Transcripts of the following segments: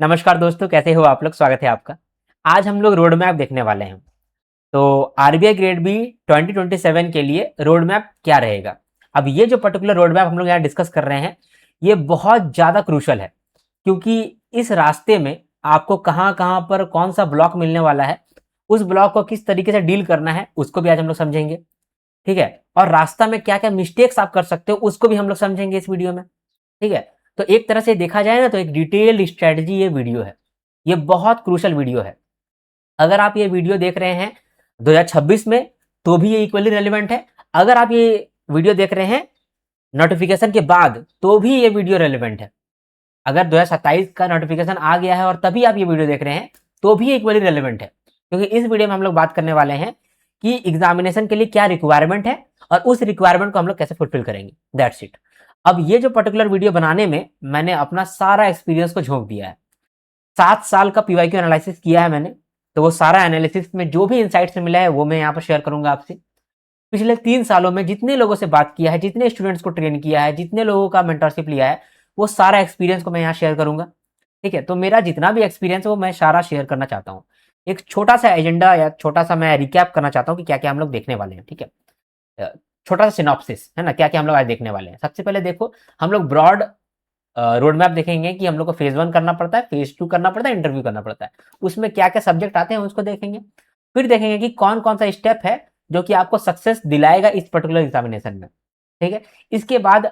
नमस्कार दोस्तों, कैसे हो आप लोग। स्वागत है आपका। आज हम लोग रोड मैप देखने वाले हैं। तो आरबीआई ग्रेड बी 2027 के लिए रोड मैप क्या रहेगा। अब ये जो पर्टिकुलर रोड मैप हम लोग यहाँ डिस्कस कर रहे हैं, ये बहुत ज़्यादा क्रूशल है, क्योंकि इस रास्ते में आपको कहाँ कहाँ पर कौन सा ब्लॉक मिलने वाला है, उस ब्लॉक को किस तरीके से डील करना है, उसको भी आज हम लोग समझेंगे। ठीक है। और रास्ता में क्या क्या मिस्टेक्स आप कर सकते हो, उसको भी हम लोग समझेंगे इस वीडियो में। ठीक है। तो एक तरह से देखा जाए ना, तो एक डिटेल्ड स्ट्रेटजी ये वीडियो है। ये बहुत क्रूशल वीडियो है। अगर आप ये वीडियो देख रहे हैं 2026 में, तो भी ये इक्वली रेलिवेंट है। अगर आप ये वीडियो देख रहे हैं नोटिफिकेशन के बाद, तो भी ये वीडियो रेलिवेंट है। अगर 2027 का नोटिफिकेशन आ गया है और तभी आप ये वीडियो देख रहे हैं, तो भी इक्वली रेलिवेंट है। क्योंकि इस वीडियो में हम लोग बात करने वाले हैं कि एग्जामिनेशन के लिए क्या रिक्वायरमेंट है और उस रिक्वायरमेंट को हम लोग कैसे फुलफिल करेंगे। That's it. अब ये जो पर्टिकुलर वीडियो बनाने में मैंने अपना सारा एक्सपीरियंस को झोंक दिया है। 7 साल का पीवाईक्यू एनालिसिस किया है मैंने। तो वो सारा एनालिसिस में जो भी इंसाइट्स मिला है वो मैं यहाँ पर शेयर करूंगा आपसे। पिछले 3 सालों में जितने लोगों से बात किया है, जितने स्टूडेंट्स को ट्रेन किया है, जितने लोगों का मेंटरशिप लिया है, वो सारा एक्सपीरियंस को मैं यहाँ शेयर करूंगा। ठीक है। तो मेरा जितना भी एक्सपीरियंस है वो मैं सारा शेयर करना चाहता हूँ। एक छोटा सा एजेंडा या छोटा सा मैं रिकैप करना चाहता हूँ कि क्या क्या हम लोग देखने वाले हैं। ठीक है। छोटा सा सिनॉप्सिस है ना, क्या क्या हम लोग आज देखने वाले हैं। सबसे पहले देखो, हम लोग ब्रॉड रोड मैप देखेंगे कि हम लोग को फेज 1 करना पड़ता है, फेज 2 करना पड़ता है, इंटरव्यू करना पड़ता है। उसमें क्या क्या सब्जेक्ट आते हैं उसको देखेंगे। फिर देखेंगे कि कौन कौन सा स्टेप है जो कि आपको सक्सेस दिलाएगा इस पर्टिकुलर एग्जामिनेशन में। ठीक है। इसके बाद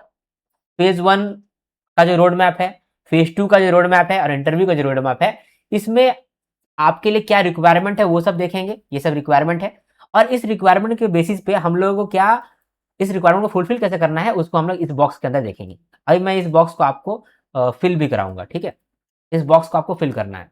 फेज 1 का जो रोड मैप है, फेज 2 का जो रोड मैप है और इंटरव्यू का जो रोड मैप है, इसमें आपके लिए क्या रिक्वायरमेंट है वो सब देखेंगे। ये सब रिक्वायरमेंट है और इस रिक्वायरमेंट के बेसिस पे हम लोगों को क्या इस रिक्वायरमेंट को फुलफिल कैसे करना है, उसको हम लोग इस बॉक्स के अंदर देखेंगे। अभी मैं इस बॉक्स को आपको फिल भी कराऊंगा। ठीक है। इस बॉक्स को आपको फिल करना है।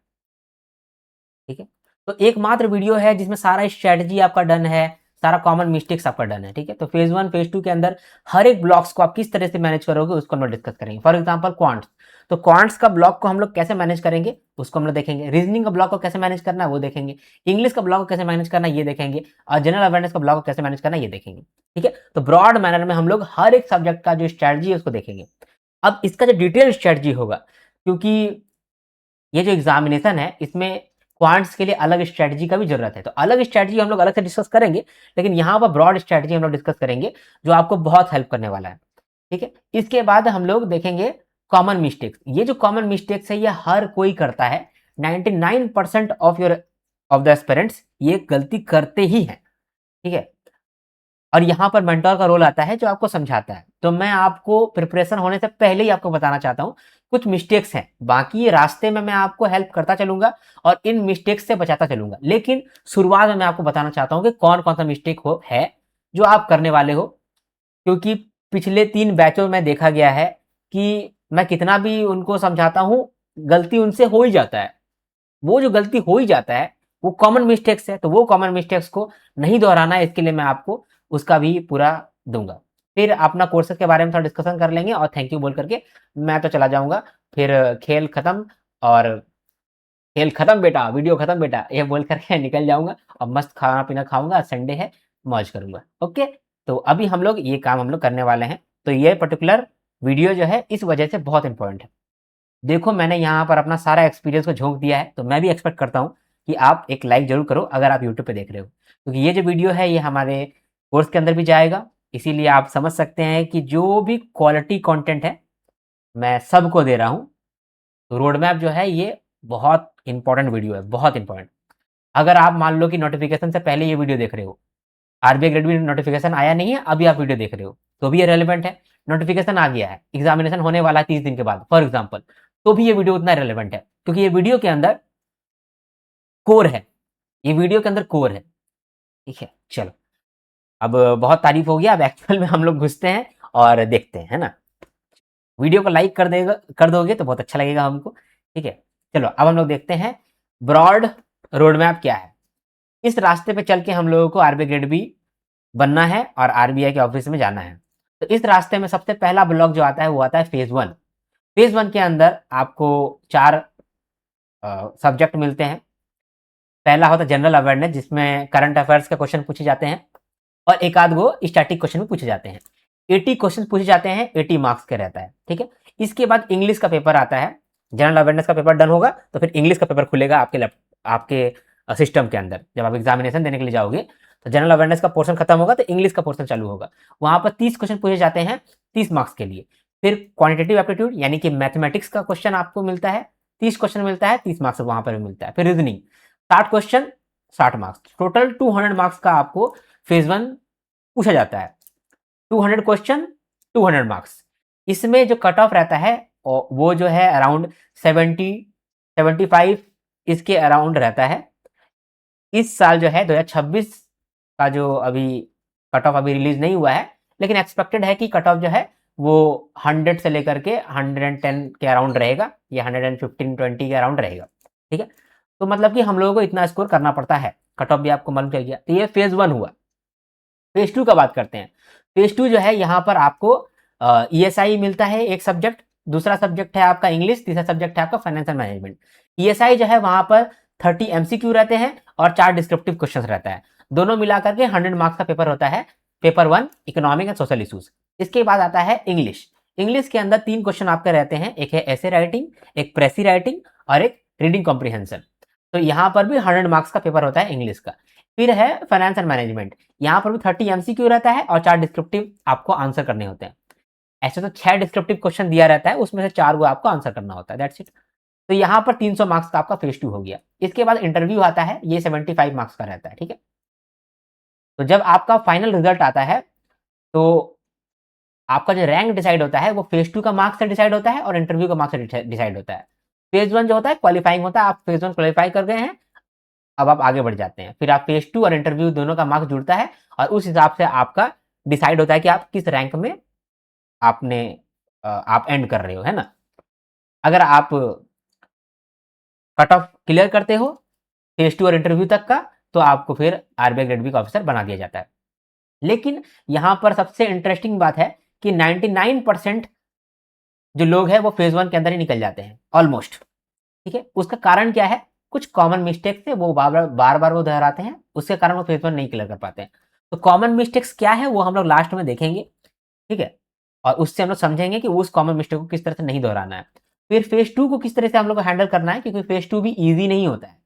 ठीक है। तो एकमात्र वीडियो है जिसमें सारा स्ट्रेटजी आपका डन है, सारा कॉमन मिस्टेक्स आपका डन है। ठीक है। तो फेज 1 फेज 2 के अंदर हर एक ब्लॉक्स को आप किस तरह से मैनेज करोगे उसको हम लोग डिस्कस करेंगे। फॉर एग्जाम्पल क्वांट्स, तो क्वांट्स का ब्लॉक को हम लोग कैसे मैनेज करेंगे उसको हम लोग देखेंगे। रीजनिंग का ब्लॉक को कैसे मैनेज करना है वो देखेंगे। इंग्लिश का ब्लॉक को कैसे मैनेज करना है ये देखेंगे। और जनरल अवेयरनेस का ब्लॉक को कैसे मैनेज करना है ये देखेंगे। ठीक है। तो ब्रॉड मैनर में हम लोग हर एक सब्जेक्ट का जो स्ट्रेटजी है उसको देखेंगे। अब इसका जो डिटेल स्ट्रेटजी होगा, क्योंकि ये जो एग्जामिनेशन है इसमें क्वांट्स के लिए अलग स्ट्रेटजी का भी जरूरत है, तो अलग स्ट्रेटजी हम लोग अलग से डिस्कस करेंगे। लेकिन यहाँ पर ब्रॉड स्ट्रेटजी हम लोग डिस्कस करेंगे जो आपको बहुत हेल्प करने वाला है। ठीक है। इसके बाद हम लोग देखेंगे कॉमन मिस्टेक्स। ये जो कॉमन मिस्टेक्स है ये हर कोई करता है। 99% ऑफ द एस्पिरेंट्स ये गलती करते ही हैं। ठीक है। और यहाँ पर मेंटोर का रोल आता है जो आपको समझाता है। तो मैं आपको प्रिपरेशन होने से पहले ही आपको बताना चाहता हूँ कुछ मिस्टेक्स हैं, बाकी रास्ते में मैं आपको हेल्प करता चलूंगा और इन मिस्टेक्स से बचाता चलूंगा। लेकिन शुरुआत में मैं आपको बताना चाहता हूँ कि कौन कौन सा मिस्टेक है जो आप करने वाले हो। क्योंकि पिछले 3 बैचों में देखा गया है कि मैं कितना भी उनको समझाता हूँ, गलती उनसे हो ही जाता है। वो जो गलती हो ही जाता है वो कॉमन मिस्टेक्स है। तो वो कॉमन मिस्टेक्स को नहीं दोहराना है, इसके लिए मैं आपको उसका भी पूरा दूंगा। फिर अपना कोर्सेज के बारे में थोड़ा डिस्कशन कर लेंगे और थैंक यू बोल करके मैं तो चला जाऊंगा। फिर खेल खत्म, और खेल खत्म बेटा, वीडियो खत्म बेटा, ये बोल करके निकल जाऊंगा और मस्त खाना पीना खाऊंगा। संडे है, मौज करूंगा। ओके। तो अभी हम लोग ये काम हम लोग करने वाले हैं। तो ये पर्टिकुलर वीडियो जो है इस वजह से बहुत इंपॉर्टेंट है। देखो, मैंने यहाँ पर अपना सारा एक्सपीरियंस को झोंक दिया है, तो मैं भी एक्सपेक्ट करता हूँ कि आप एक लाइक जरूर करो अगर आप यूट्यूब पे देख रहे हो, क्योंकि ये जो वीडियो है ये हमारे कोर्स के अंदर भी जाएगा। इसीलिए आप समझ सकते हैं कि जो भी क्वालिटी कंटेंट है मैं सबको दे रहा हूँ। तो रोड मैप जो है ये बहुत इंपॉर्टेंट वीडियो है, बहुत इंपॉर्टेंट। अगर आप मान लो कि नोटिफिकेशन से पहले ये वीडियो देख रहे हो, आरबीआई ग्रेड बी नोटिफिकेशन आया नहीं है, अभी आप वीडियो देख रहे हो, तो भी ये रेलिवेंट है। नोटिफिकेशन आ गया है, एग्जामिनेशन होने वाला है 30 दिन के बाद फॉर एग्जाम्पल, तो भी ये वीडियो उतना रेलिवेंट है, क्योंकि ये वीडियो के अंदर कोर है। ये वीडियो के अंदर कोर है। ठीक है। चलो, अब बहुत तारीफ हो गया, अब एक्चुअल में हम लोग घुसते हैं और देखते हैं, है ना। वीडियो को लाइक कर दोगे तो बहुत अच्छा लगेगा हमको। ठीक है। चलो, अब हम लोग देखते हैं ब्रॉड रोड मैप क्या है। इस रास्ते पे चल के हम लोगों को आरबीआई ग्रेड बी बनना है और आरबीआई के ऑफिस में जाना है। तो इस रास्ते में सबसे पहला ब्लॉक जो आता है वो आता है फेज 1। फेज 1 के अंदर आपको 4 सब्जेक्ट मिलते हैं। पहला होता है जनरल अवेयरनेस, जिसमें करंट अफेयर्स के क्वेश्चन पूछे जाते हैं और एक आध गो स्टैटिक क्वेश्चन भी पूछे जाते हैं। 80 क्वेश्चन पूछे जाते हैं, 80 मार्क्स के रहता है। ठीक है। इसके बाद इंग्लिश का पेपर आता है जनरल अवेयरनेस का पेपर डन होगा तो फिर इंग्लिश का पेपर खुलेगा आपके सिस्टम के अंदर। जब आप एग्जामिनेशन देने के लिए जाओगे तो जनरल अवेयरनेस का पोर्शन खत्म होगा तो इंग्लिश का पोर्शन चालू होगा। वहां पर 30 क्वेश्चन पूछे जाते हैं 30 मार्क्स के लिए। फिर क्वांटिटेटिव एप्टीट्यूड यानी कि मैथमेटिक्स का क्वेश्चन आपको मिलता है, 30 क्वेश्चन मिलता है, 30 मार्क्स वहां पर भी मिलता है। फिर reasoning 60 question 60 marks, total 200 marks का आपको फेज 1 पूछा जाता है। 200 क्वेश्चन 200 मार्क्स। इसमें जो कट ऑफ रहता है वो जो है अराउंड 70-75 इसके अराउंड रहता है। इस साल जो है 2026 का जो अभी कट ऑफ अभी रिलीज नहीं हुआ है, लेकिन एक्सपेक्टेड है कि कट ऑफ जो है वो 100 से लेकर के 110 के अराउंड रहेगा या 115-20 के अराउंड रहेगा। ठीक है, तो मतलब कि हम लोगों को इतना स्कोर करना पड़ता है। कट ऑफ भी आपको मालूम चल गया। तो ये फेज 1 हुआ। फेज 2 का बात करते हैं। फेज 2 जो है यहाँ पर आपको ESI मिलता है एक सब्जेक्ट, दूसरा सब्जेक्ट है आपका इंग्लिश, तीसरा सब्जेक्ट है आपका फाइनेंशियल मैनेजमेंट। ESI जो है वहां पर 30 MCQ रहते हैं और 4 डिस्क्रिप्टिव क्वेश्चन रहता है। दोनों मिलाकर के 100 मार्क्स का पेपर होता है। Paper 1 economic and social issues. इसके बाद आता है इंग्लिश। इंग्लिश के अंदर 3 क्वेश्चन आपके रहते हैं, एक है एसे राइटिंग, एक प्रेसी राइटिंग और एक रीडिंग कॉम्प्रिहेंशन। तो यहाँ पर भी 100 मार्क्स का पेपर होता है इंग्लिश का। फिर है फाइनेंस एंड मैनेजमेंट। यहाँ पर भी 30 MCQ रहता है और 4 डिस्क्रिप्टिव आपको आंसर करने होते हैं। ऐसे तो 6 डिस्क्रिप्टिव क्वेश्चन दिया रहता है, उसमें से 4 को आपको आंसर करना होता है, दैट्स इट। तो यहाँ पर 300 मार्क्स का आपका फेज 2 हो गया। इसके बाद इंटरव्यू आता है, ये 75 मार्क्स का रहता है। ठीक है, तो जब आपका फाइनल रिजल्ट आता है तो आपका जो रैंक डिसाइड होता है वो फेज 2 का मार्क्स से डिसाइड होता है और इंटरव्यू का मार्क्स से डिसाइड होता है। फेज 1 जो होता है क्वालिफाइंग होता है, आप फेज 1 क्वालिफाई कर गए हैं, अब आप आगे बढ़ जाते हैं। फिर आप फेज 2 और इंटरव्यू दोनों का मार्क्स जुड़ता है और उस हिसाब से आपका डिसाइड होता है कि आप किस रैंक में आप एंड कर रहे हो, है ना। अगर आप कट ऑफ क्लियर करते हो फेज 2 और इंटरव्यू तक का तो आपको फिर आरबीआई ग्रेड बी का ऑफिसर बना दिया जाता है। लेकिन यहां पर सबसे इंटरेस्टिंग बात है कि 99% जो लोग हैं वो फेज 1 के अंदर ही निकल जाते हैं ऑलमोस्ट। ठीक है, उसका कारण क्या है, कुछ कॉमन मिस्टेक्स है वो बार बार वो दोहराते हैं, उसके कारण वो फेज 1 नहीं क्लियर कर पाते हैं। तो कॉमन मिस्टेक्स क्या है वो हम लोग लास्ट में देखेंगे। ठीक है, और उससे हम लोग समझेंगे कि उस कॉमन मिस्टेक को किस तरह से नहीं दोहराना है। फिर फेज 2 को किस तरह से हम लोग को हैंडल करना है, क्योंकि फेज 2 भी ईजी नहीं होता है।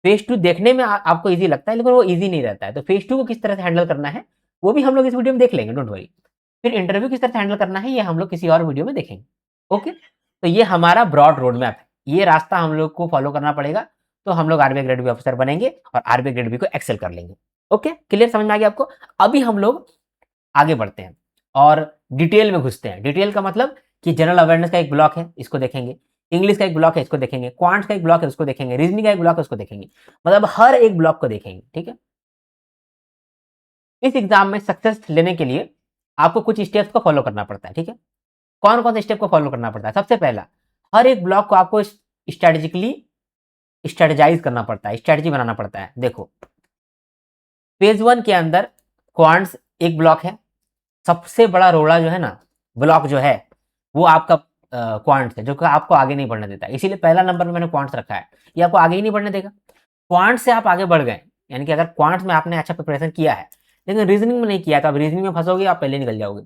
फेज 2 देखने में आपको ईजी लगता है लेकिन वो ईजी नहीं रहता है। तो फेज 2 को किस तरह से हैंडल करना है वो भी हम लोग इस वीडियो में देख लेंगे, डोंट वरी। फिर इंटरव्यू किस तरह से हैंडल करना है ये हम लोग किसी और वीडियो में देखेंगे। ओके, तो ये हमारा ब्रॉड रोड मैप है, ये रास्ता हम लोग को फॉलो करना पड़ेगा तो हम लोग आरबीआई ग्रेड बी ऑफिसर बनेंगे और आरबीआई ग्रेड बी को एक्सेल कर लेंगे। ओके, क्लियर, समझ में आ गया आपको। अभी हम लोग आगे बढ़ते हैं और डिटेल में घुसते हैं। डिटेल का मतलब कि जनरल अवेयरनेस का एक ब्लॉक है, इसको देखेंगे, इंग्लिश का एक ब्लॉक है, इसको देखेंगे, क्वांट्स का एक ब्लॉक है, उसको देखेंगे, रीजनिंग का एक ब्लॉक है, उसको देखेंगे, मतलब हर एक ब्लॉक को देखेंगे। ठीक है, इस एग्जाम में सक्सेस लेने के लिए आपको कुछ स्टेप्स को फॉलो करना पड़ता है। ठीक है, कौन कौन से स्टेप को फॉलो करना पड़ता है। सबसे पहला, हर एक ब्लॉक को आपको स्ट्रेटेजिकली स्ट्रेटेजाइज करना पड़ता है, स्ट्रेटेजी बनाना पड़ता है। देखो, फेज 1 के अंदर क्वांट्स एक ब्लॉक है, सबसे बड़ा रोड़ा जो है ना ब्लॉक जो है वो आपका क्वांट्स है, जो कि आपको आगे नहीं बढ़ने देता है। इसीलिए पहला नंबर में मैंने क्वांट्स रखा है, ये आपको आगे ही नहीं बढ़ने देगा। क्वांट्स से आप आगे बढ़ गए, यानी कि अगर क्वांट्स में आपने अच्छा प्रिपरेशन किया है लेकिन रीजनिंग में नहीं किया तो आप रीजनिंग में फंसोगे, आप पहले निकल जाओगे।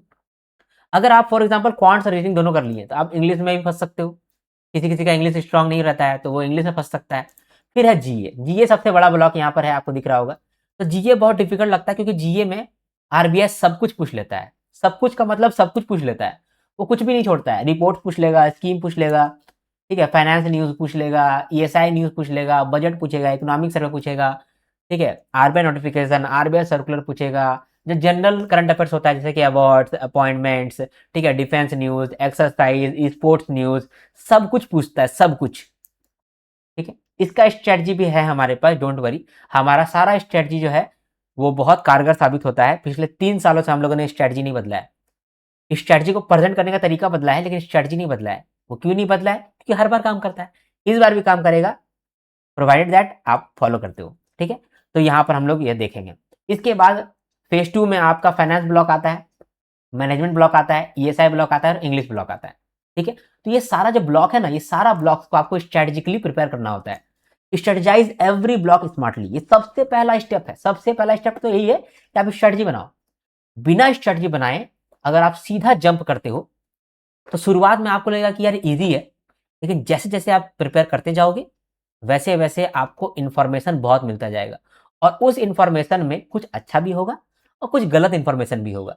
अगर आप फॉर एग्जाम्पल क्वांट्स और रीजनिंग दोनों कर लिए तो आप इंग्लिश में भी फंस सकते हो। किसी किसी का इंग्लिश स्ट्रांग नहीं रहता है तो वो इंग्लिश में फंस सकता है। फिर है जीए। जीए सबसे बड़ा ब्लॉक यहाँ पर है, आपको दिख रहा होगा। तो जीए बहुत डिफिकल्ट लगता है क्योंकि जीए में आरबीआई सब कुछ पूछ लेता है। सब कुछ का मतलब सब कुछ पूछ लेता है, वो कुछ भी नहीं छोड़ता है। रिपोर्ट पूछ लेगा, स्कीम पूछ लेगा, ठीक है, फाइनेंस न्यूज पूछ लेगा, ईएसआई न्यूज पूछ लेगा, बजट पूछेगा, इकोनॉमिक सर्वे पूछेगा, ठीक है, आरबीआई नोटिफिकेशन, आरबीआई सर्कुलर पूछेगा, जो जनरल करंट अफेयर्स होता है जैसे कि अवार्ड्स, अपॉइंटमेंट्स, ठीक है, defence news, exercise, sports news, सब कुछ पूछता है, सब कुछ। ठीक है, इसका स्ट्रेटजी भी है हमारे पास, डोंट वरी। हमारा सारा स्ट्रेटजी जो है वो बहुत कारगर साबित होता है। पिछले 3 सालों से हम लोगों ने स्ट्रेटजी नहीं बदला है। स्ट्रेटजी को प्रेजेंट करने का तरीका बदला है लेकिन स्ट्रेटजी नहीं बदला है। वो क्यों नहीं बदला है, क्योंकि हर बार काम करता है, इस बार भी काम करेगा, प्रोवाइडेड दैट आप फॉलो करते हो। ठीक है, तो यहाँ पर हम लोग ये देखेंगे। इसके बाद फेज 2 में आपका फाइनेंस ब्लॉक आता है, मैनेजमेंट ब्लॉक आता है, ईएसआई ब्लॉक आता है और इंग्लिश ब्लॉक आता है। ठीक है, तो ये सारा जो ब्लॉक है ना, ये सारा ब्लॉक को आपको स्ट्रेटेजिकली प्रिपेयर करना होता है। स्ट्रेटेजाइज एवरी ब्लॉक स्मार्टली, ये सबसे पहला स्टेप है। सबसे पहला स्टेप तो यही है कि आप स्ट्रेटजी बनाओ। बिना स्ट्रेटजी बनाए अगर आप सीधा जंप करते हो तो शुरुआत में आपको लगेगा कि यार इजी है, लेकिन जैसे जैसे आप प्रिपेयर करते जाओगे वैसे वैसे आपको इन्फॉर्मेशन बहुत मिलता जाएगा, और उस इन्फॉर्मेशन में कुछ अच्छा भी होगा और कुछ गलत इन्फॉर्मेशन भी होगा,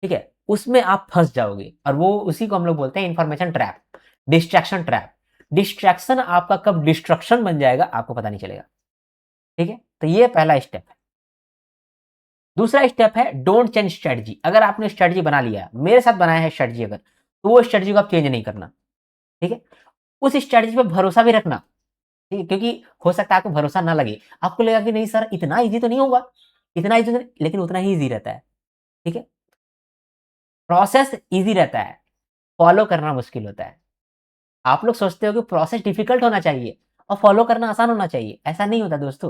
ठीक है? उसमें आप फंस जाओगे, और वो उसी को हम लोग बोलते हैं information trap, distraction trap. Distraction आपका कब डिस्ट्रक्शन बन जाएगा आपको पता नहीं चलेगा, ठीक है? तो ये पहला स्टेप है। दूसरा स्टेप है डोंट चेंज स्ट्रेटजी। अगर आपने स्ट्रेटजी बना लिया, मेरे साथ बनाया है स्ट्रेटजी अगर, तो वो स्ट्रेटजी को आप चेंज नहीं करना, ठीक है? उस स्ट्रेटजी पे भरोसा भी रखना, ठीक है? क्योंकि हो सकता है आपको भरोसा ना लगे, आपको लगेगा कि नहीं सर इतना ईज़ी तो नहीं होगा, इतना ईज़ी तो, लेकिन उतना ही ईज़ी रहता है, ठीक है? प्रोसेस ईज़ी रहता है, फॉलो करना मुश्किल होता है। आप लोग सोचते हो कि प्रोसेस डिफिकल्ट होना चाहिए और फॉलो करना आसान होना चाहिए, ऐसा नहीं होता दोस्तों।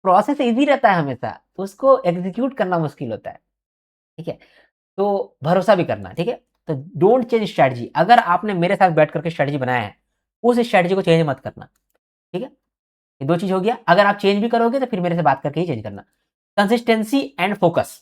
प्रोसेस ईज़ी रहता है हमेशा, उसको एग्ज़ीक्यूट करना मुश्किल होता है, ठीक है? तो भरोसा भी करना, ठीक है? तो डोंट चेंज स्ट्रैटेजी। अगर आपने मेरे साथ बैठ करके स्ट्रैटेजी बनाया है, उस स्ट्रैटेजी को चेंज मत करना, ठीक है? ये 2 चीज़ हो गया। अगर आप चेंज भी करोगे तो फिर मेरे से बात करके ही चेंज करना। Consistency and focus.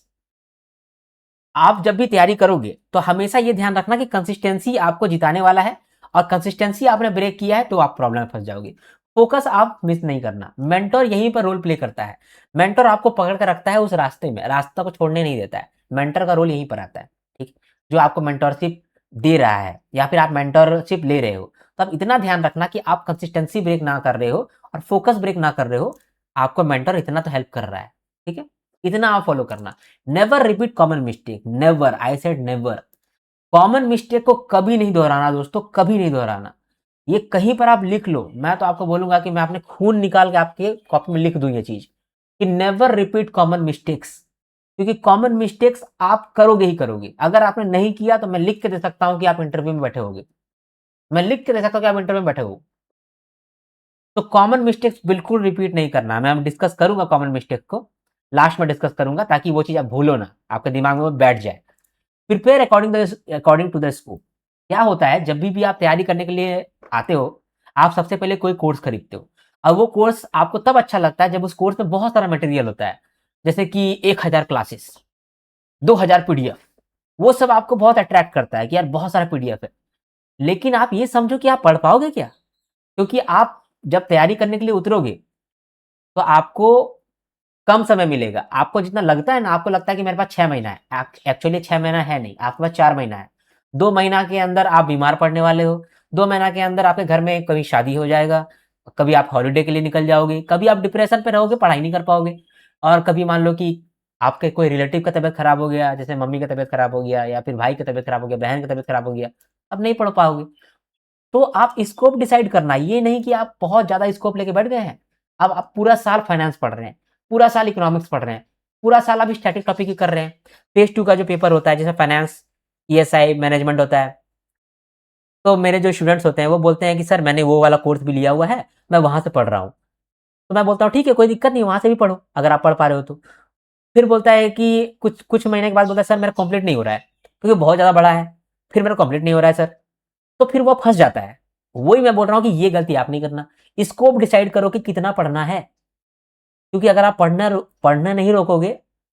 आप जब भी तैयारी करोगे तो हमेशा ये ध्यान रखना कि कंसिस्टेंसी आपको जिताने वाला है, और कंसिस्टेंसी आपने ब्रेक किया है तो आप प्रॉब्लम में फंस जाओगे। फोकस आप मिस नहीं करना। मेंटर यहीं पर रोल प्ले करता है। मेंटर आपको पकड़ कर रखता है उस रास्ते में, रास्ता को छोड़ने नहीं देता है। मेंटर का रोल यहीं पर आता है, ठीक? जो आपको मेंटरशिप दे रहा है या फिर आप मेंटरशिप ले रहे हो, तो आप इतना ध्यान रखना कि आप कंसिस्टेंसी ब्रेक ना कर रहे हो और फोकस ब्रेक ना कर रहे हो। आपको मेंटर इतना तो हेल्प कर रहा है, ठीक है? इतना आप फॉलो करना। Never repeat common mistake, never, I said never. Common mistake को कभी नहीं दोहराना दोस्तों, कभी नहीं दोहराना। ये कहीं पर आप लिख लो, मैं तो आपको बोलूंगा कि मैं अपने खून निकाल के आपके कॉपी में लिख दूं ये चीज, कि नेवर रिपीट कॉमन मिस्टेक्स। क्योंकि कॉमन मिस्टेक्स आप करोगे ही करोगे। अगर आपने नहीं किया तो मैं लिख के दे सकता हूं कि आप इंटरव्यू में बैठे होगे, मैं लिख के दे सकता हूं कि आप इंटरव्यू में बैठे हो। तो कॉमन मिस्टेक्स बिल्कुल रिपीट नहीं करना। मैं डिस्कस करूंगा कॉमन मिस्टेक को, लास्ट में डिस्कस करूंगा, ताकि वो चीज आप भूलो ना, आपके दिमाग में वो बैठ जाए। Prepare according to the scope. क्या होता है, जब भी आप तैयारी करने के लिए आते हो, आप सबसे पहले कोई कोर्स खरीदते हो, और वो कोर्स आपको तब अच्छा लगता है जब उस कोर्स में बहुत सारा मटेरियल होता है। जैसे कि 1000 क्लासेस, 2000 पीडीएफ, वो सब आपको बहुत अट्रैक्ट करता है कि यार बहुत सारा पीडीएफ है। लेकिन आप ये समझो कि आप पढ़ पाओगे क्या? क्योंकि आप जब तैयारी करने के लिए उतरोगे तो आपको कम समय मिलेगा। आपको जितना लगता है ना, आपको लगता है कि मेरे पास 6 महीना है, एक्चुअली 6 महीना है नहीं, आपके पास 4 महीना है। 2 महीना के अंदर आप बीमार पड़ने वाले हो, 2 महीना के अंदर आपके घर में कभी शादी हो जाएगा, कभी आप हॉलिडे के लिए निकल जाओगे, कभी आप डिप्रेशन पे रहोगे, पढ़ाई नहीं कर पाओगे, और कभी मान लो कि आपके कोई रिलेटिव का तबीयत खराब हो गया, जैसे मम्मी का तबीयत खराब हो गया, या फिर भाई का तबीयत खराब हो गया, बहन का तबीयत खराब हो गया, अब नहीं पढ़ पाओगे। तो आप स्कोप डिसाइड करना, ये नहीं कि आप बहुत ज्यादा स्कोप लेके बैठ गए हैं। अब आप पूरा साल फाइनेंस पढ़ रहे हैं, पूरा साल इकोनॉमिक्स पढ़ रहे हैं, पूरा साल आप स्टैटिक टॉपिक ही कर रहे हैं। फेज 2 का जो पेपर होता है, जैसे फाइनेंस, ईएसआई मैनेजमेंट होता है, तो मेरे जो स्टूडेंट्स होते हैं वो बोलते हैं कि सर मैंने वो वाला कोर्स भी लिया हुआ है, मैं वहां से पढ़ रहा हूँ। तो मैं बोलता हूँ ठीक है, कोई दिक्कत नहीं, वहां से भी पढ़ो अगर आप पढ़ पा रहे हो तो। फिर बोलता है कि कुछ कुछ महीने के बाद बोलता है सर मेरा कंप्लीट नहीं हो रहा है, क्योंकि बहुत ज्यादा बड़ा है, फिर मेरा कंप्लीट नहीं हो रहा है सर। तो फिर वो फंस जाता है। वही मैं बोल रहा हूँ कि ये गलती आप नहीं करना। स्कोप डिसाइड करो कि कितना पढ़ना है, क्योंकि अगर आप पढ़ना नहीं रोकोगे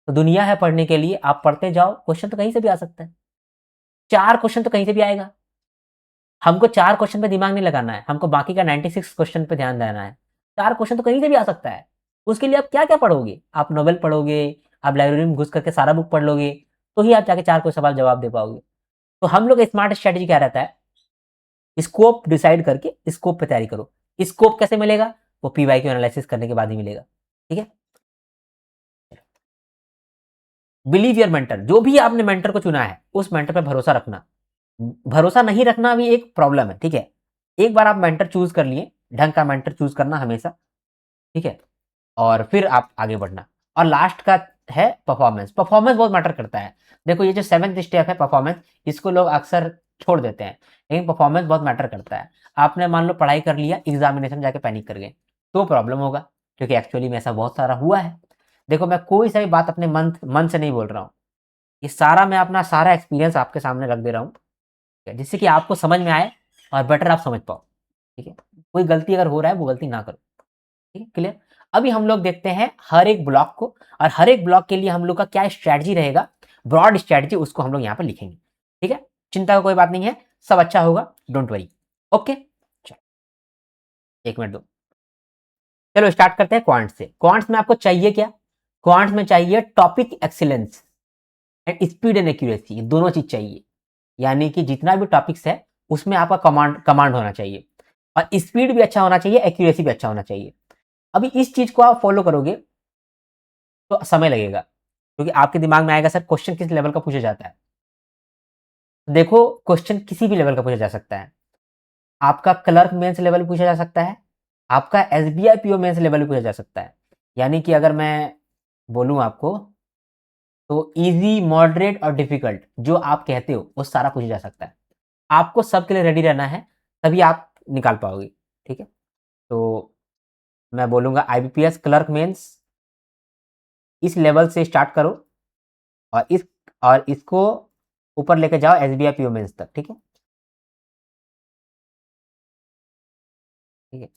तो दुनिया है पढ़ने के लिए, आप पढ़ते जाओ, क्वेश्चन तो कहीं से भी आ सकता है। 4 क्वेश्चन तो कहीं से भी आएगा। हमको 4 क्वेश्चन पे दिमाग नहीं लगाना है, हमको बाकी का 96 क्वेश्चन पे ध्यान देना है। 4 क्वेश्चन तो कहीं से भी आ सकता है। उसके लिए आप क्या क्या पढ़ोगे? आप नॉवेल पढ़ोगे, आप लाइब्रेरी में घुस करके सारा बुक पढ़ लोगे, तो ही आप जाके 4 को सवाल जवाब दे पाओगे। तो हम लोग स्मार्ट स्ट्रेटेजी क्या रहता है, स्कोप डिसाइड करके स्कोप पे तैयारी करो। स्कोप कैसे मिलेगा? वो पीवाई क्यू एनालिसिस करने के बाद ही मिलेगा, ठीक है? Believe your mentor. जो भी आपने मेंटर को चुना है उस मेंटर पे भरोसा रखना। भरोसा नहीं रखना भी एक प्रॉब्लम है, ठीक है? एक बार आप मेंटर चूज कर लिए, ढंग का मेंटर चूज करना हमेशा, ठीक है? और फिर आप आगे बढ़ना। और लास्ट का है परफॉर्मेंस। परफॉर्मेंस बहुत मैटर करता है। देखो ये जो 7th स्टेप है परफॉर्मेंस, इसको लोग अक्सर छोड़ देते हैं, लेकिन परफॉर्मेंस बहुत मैटर करता है। आपने मान लो पढ़ाई कर लिया, एग्जामिनेशन जाके पैनिक कर गए, तो प्रॉब्लम होगा, क्योंकि एक्चुअली में ऐसा बहुत सारा हुआ है। देखो मैं कोई सा भी बात अपने मन मन से नहीं बोल रहा हूँ, ये सारा मैं अपना सारा एक्सपीरियंस आपके सामने रख दे रहा हूँ, जिससे कि आपको समझ में आए और बेटर आप समझ पाओ, ठीक है? कोई गलती अगर हो रहा है वो गलती ना करो, ठीक है? क्लियर? अभी हम लोग देखते हैं हर एक ब्लॉक को, और हर एक ब्लॉक के लिए हम लोग का क्या स्ट्रैटेजी रहेगा, ब्रॉड स्ट्रैटेजी, उसको हम लोग यहाँ पर लिखेंगे, ठीक है? चिंता का कोई बात नहीं है, सब अच्छा होगा, डोंट वरी। ओके। एक मिनट दो। चलो स्टार्ट करते हैं क्वांट्स से। क्वांट्स में आपको चाहिए क्या? क्वांट्स में चाहिए topic excellence and speed and accuracy, दोनों चीज चाहिए। यानी कि जितना भी टॉपिक्स है उसमें आपका कमांड कमांड होना चाहिए, और स्पीड भी अच्छा होना चाहिए, एक्यूरेसी भी अच्छा होना चाहिए। अभी इस चीज को आप फॉलो करोगे तो समय लगेगा, क्योंकि आपके दिमाग में आएगा सर क्वेश्चन किस लेवल का पूछा जाता है। देखो, क्वेश्चन किसी भी लेवल का पूछा जा सकता है। आपका क्लर्क मेंस लेवल पूछा जा सकता है, आपका एसबीआई पीओ मेंस लेवल पूछा जा सकता है। यानी कि अगर मैं बोलूं आपको, तो इजी, मॉडरेट और डिफिकल्ट जो आप कहते हो वो सारा पूछा जा सकता है। आपको सबके लिए रेडी रहना है, तभी आप निकाल पाओगे। ठीक है, तो मैं बोलूंगा आईबीपीएस क्लर्क मेंस इस लेवल से स्टार्ट करो, और इसको ऊपर लेके जाओ एसबीआई पीओ मेंस तक। ठीक है, ठीक है।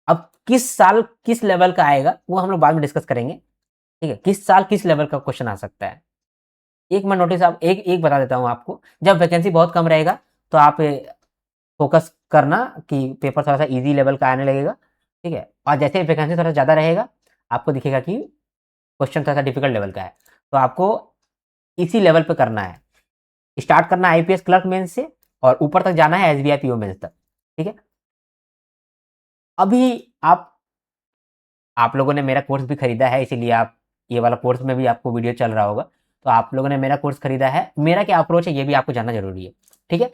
अब किस साल किस लेवल का आएगा वो हम लोग बाद में डिस्कस करेंगे। ठीक है, किस साल किस लेवल का क्वेश्चन आ सकता है। एक मैं नोटिस आप एक एक बता देता हूँ आपको। जब वैकेंसी बहुत कम रहेगा तो आप फोकस करना कि पेपर थोड़ा सा इजी लेवल का आने लगेगा। ठीक है, और जैसे वैकेंसी थोड़ा ज़्यादा रहेगा आपको दिखेगा कि क्वेश्चन थोड़ा सा डिफिकल्ट लेवल का है, तो आपको इसी लेवल पे करना है। स्टार्ट करना है आईपीएस क्लर्क मेंस से, और ऊपर तक जाना है एसबीआई पीओ मेंस तक। ठीक है, अभी आप लोगों ने मेरा कोर्स भी खरीदा है, इसीलिए आप ये वाला कोर्स में भी आपको वीडियो चल रहा होगा। तो आप लोगों ने मेरा कोर्स खरीदा है, मेरा क्या अप्रोच है ये भी आपको जानना जरूरी है। ठीक है,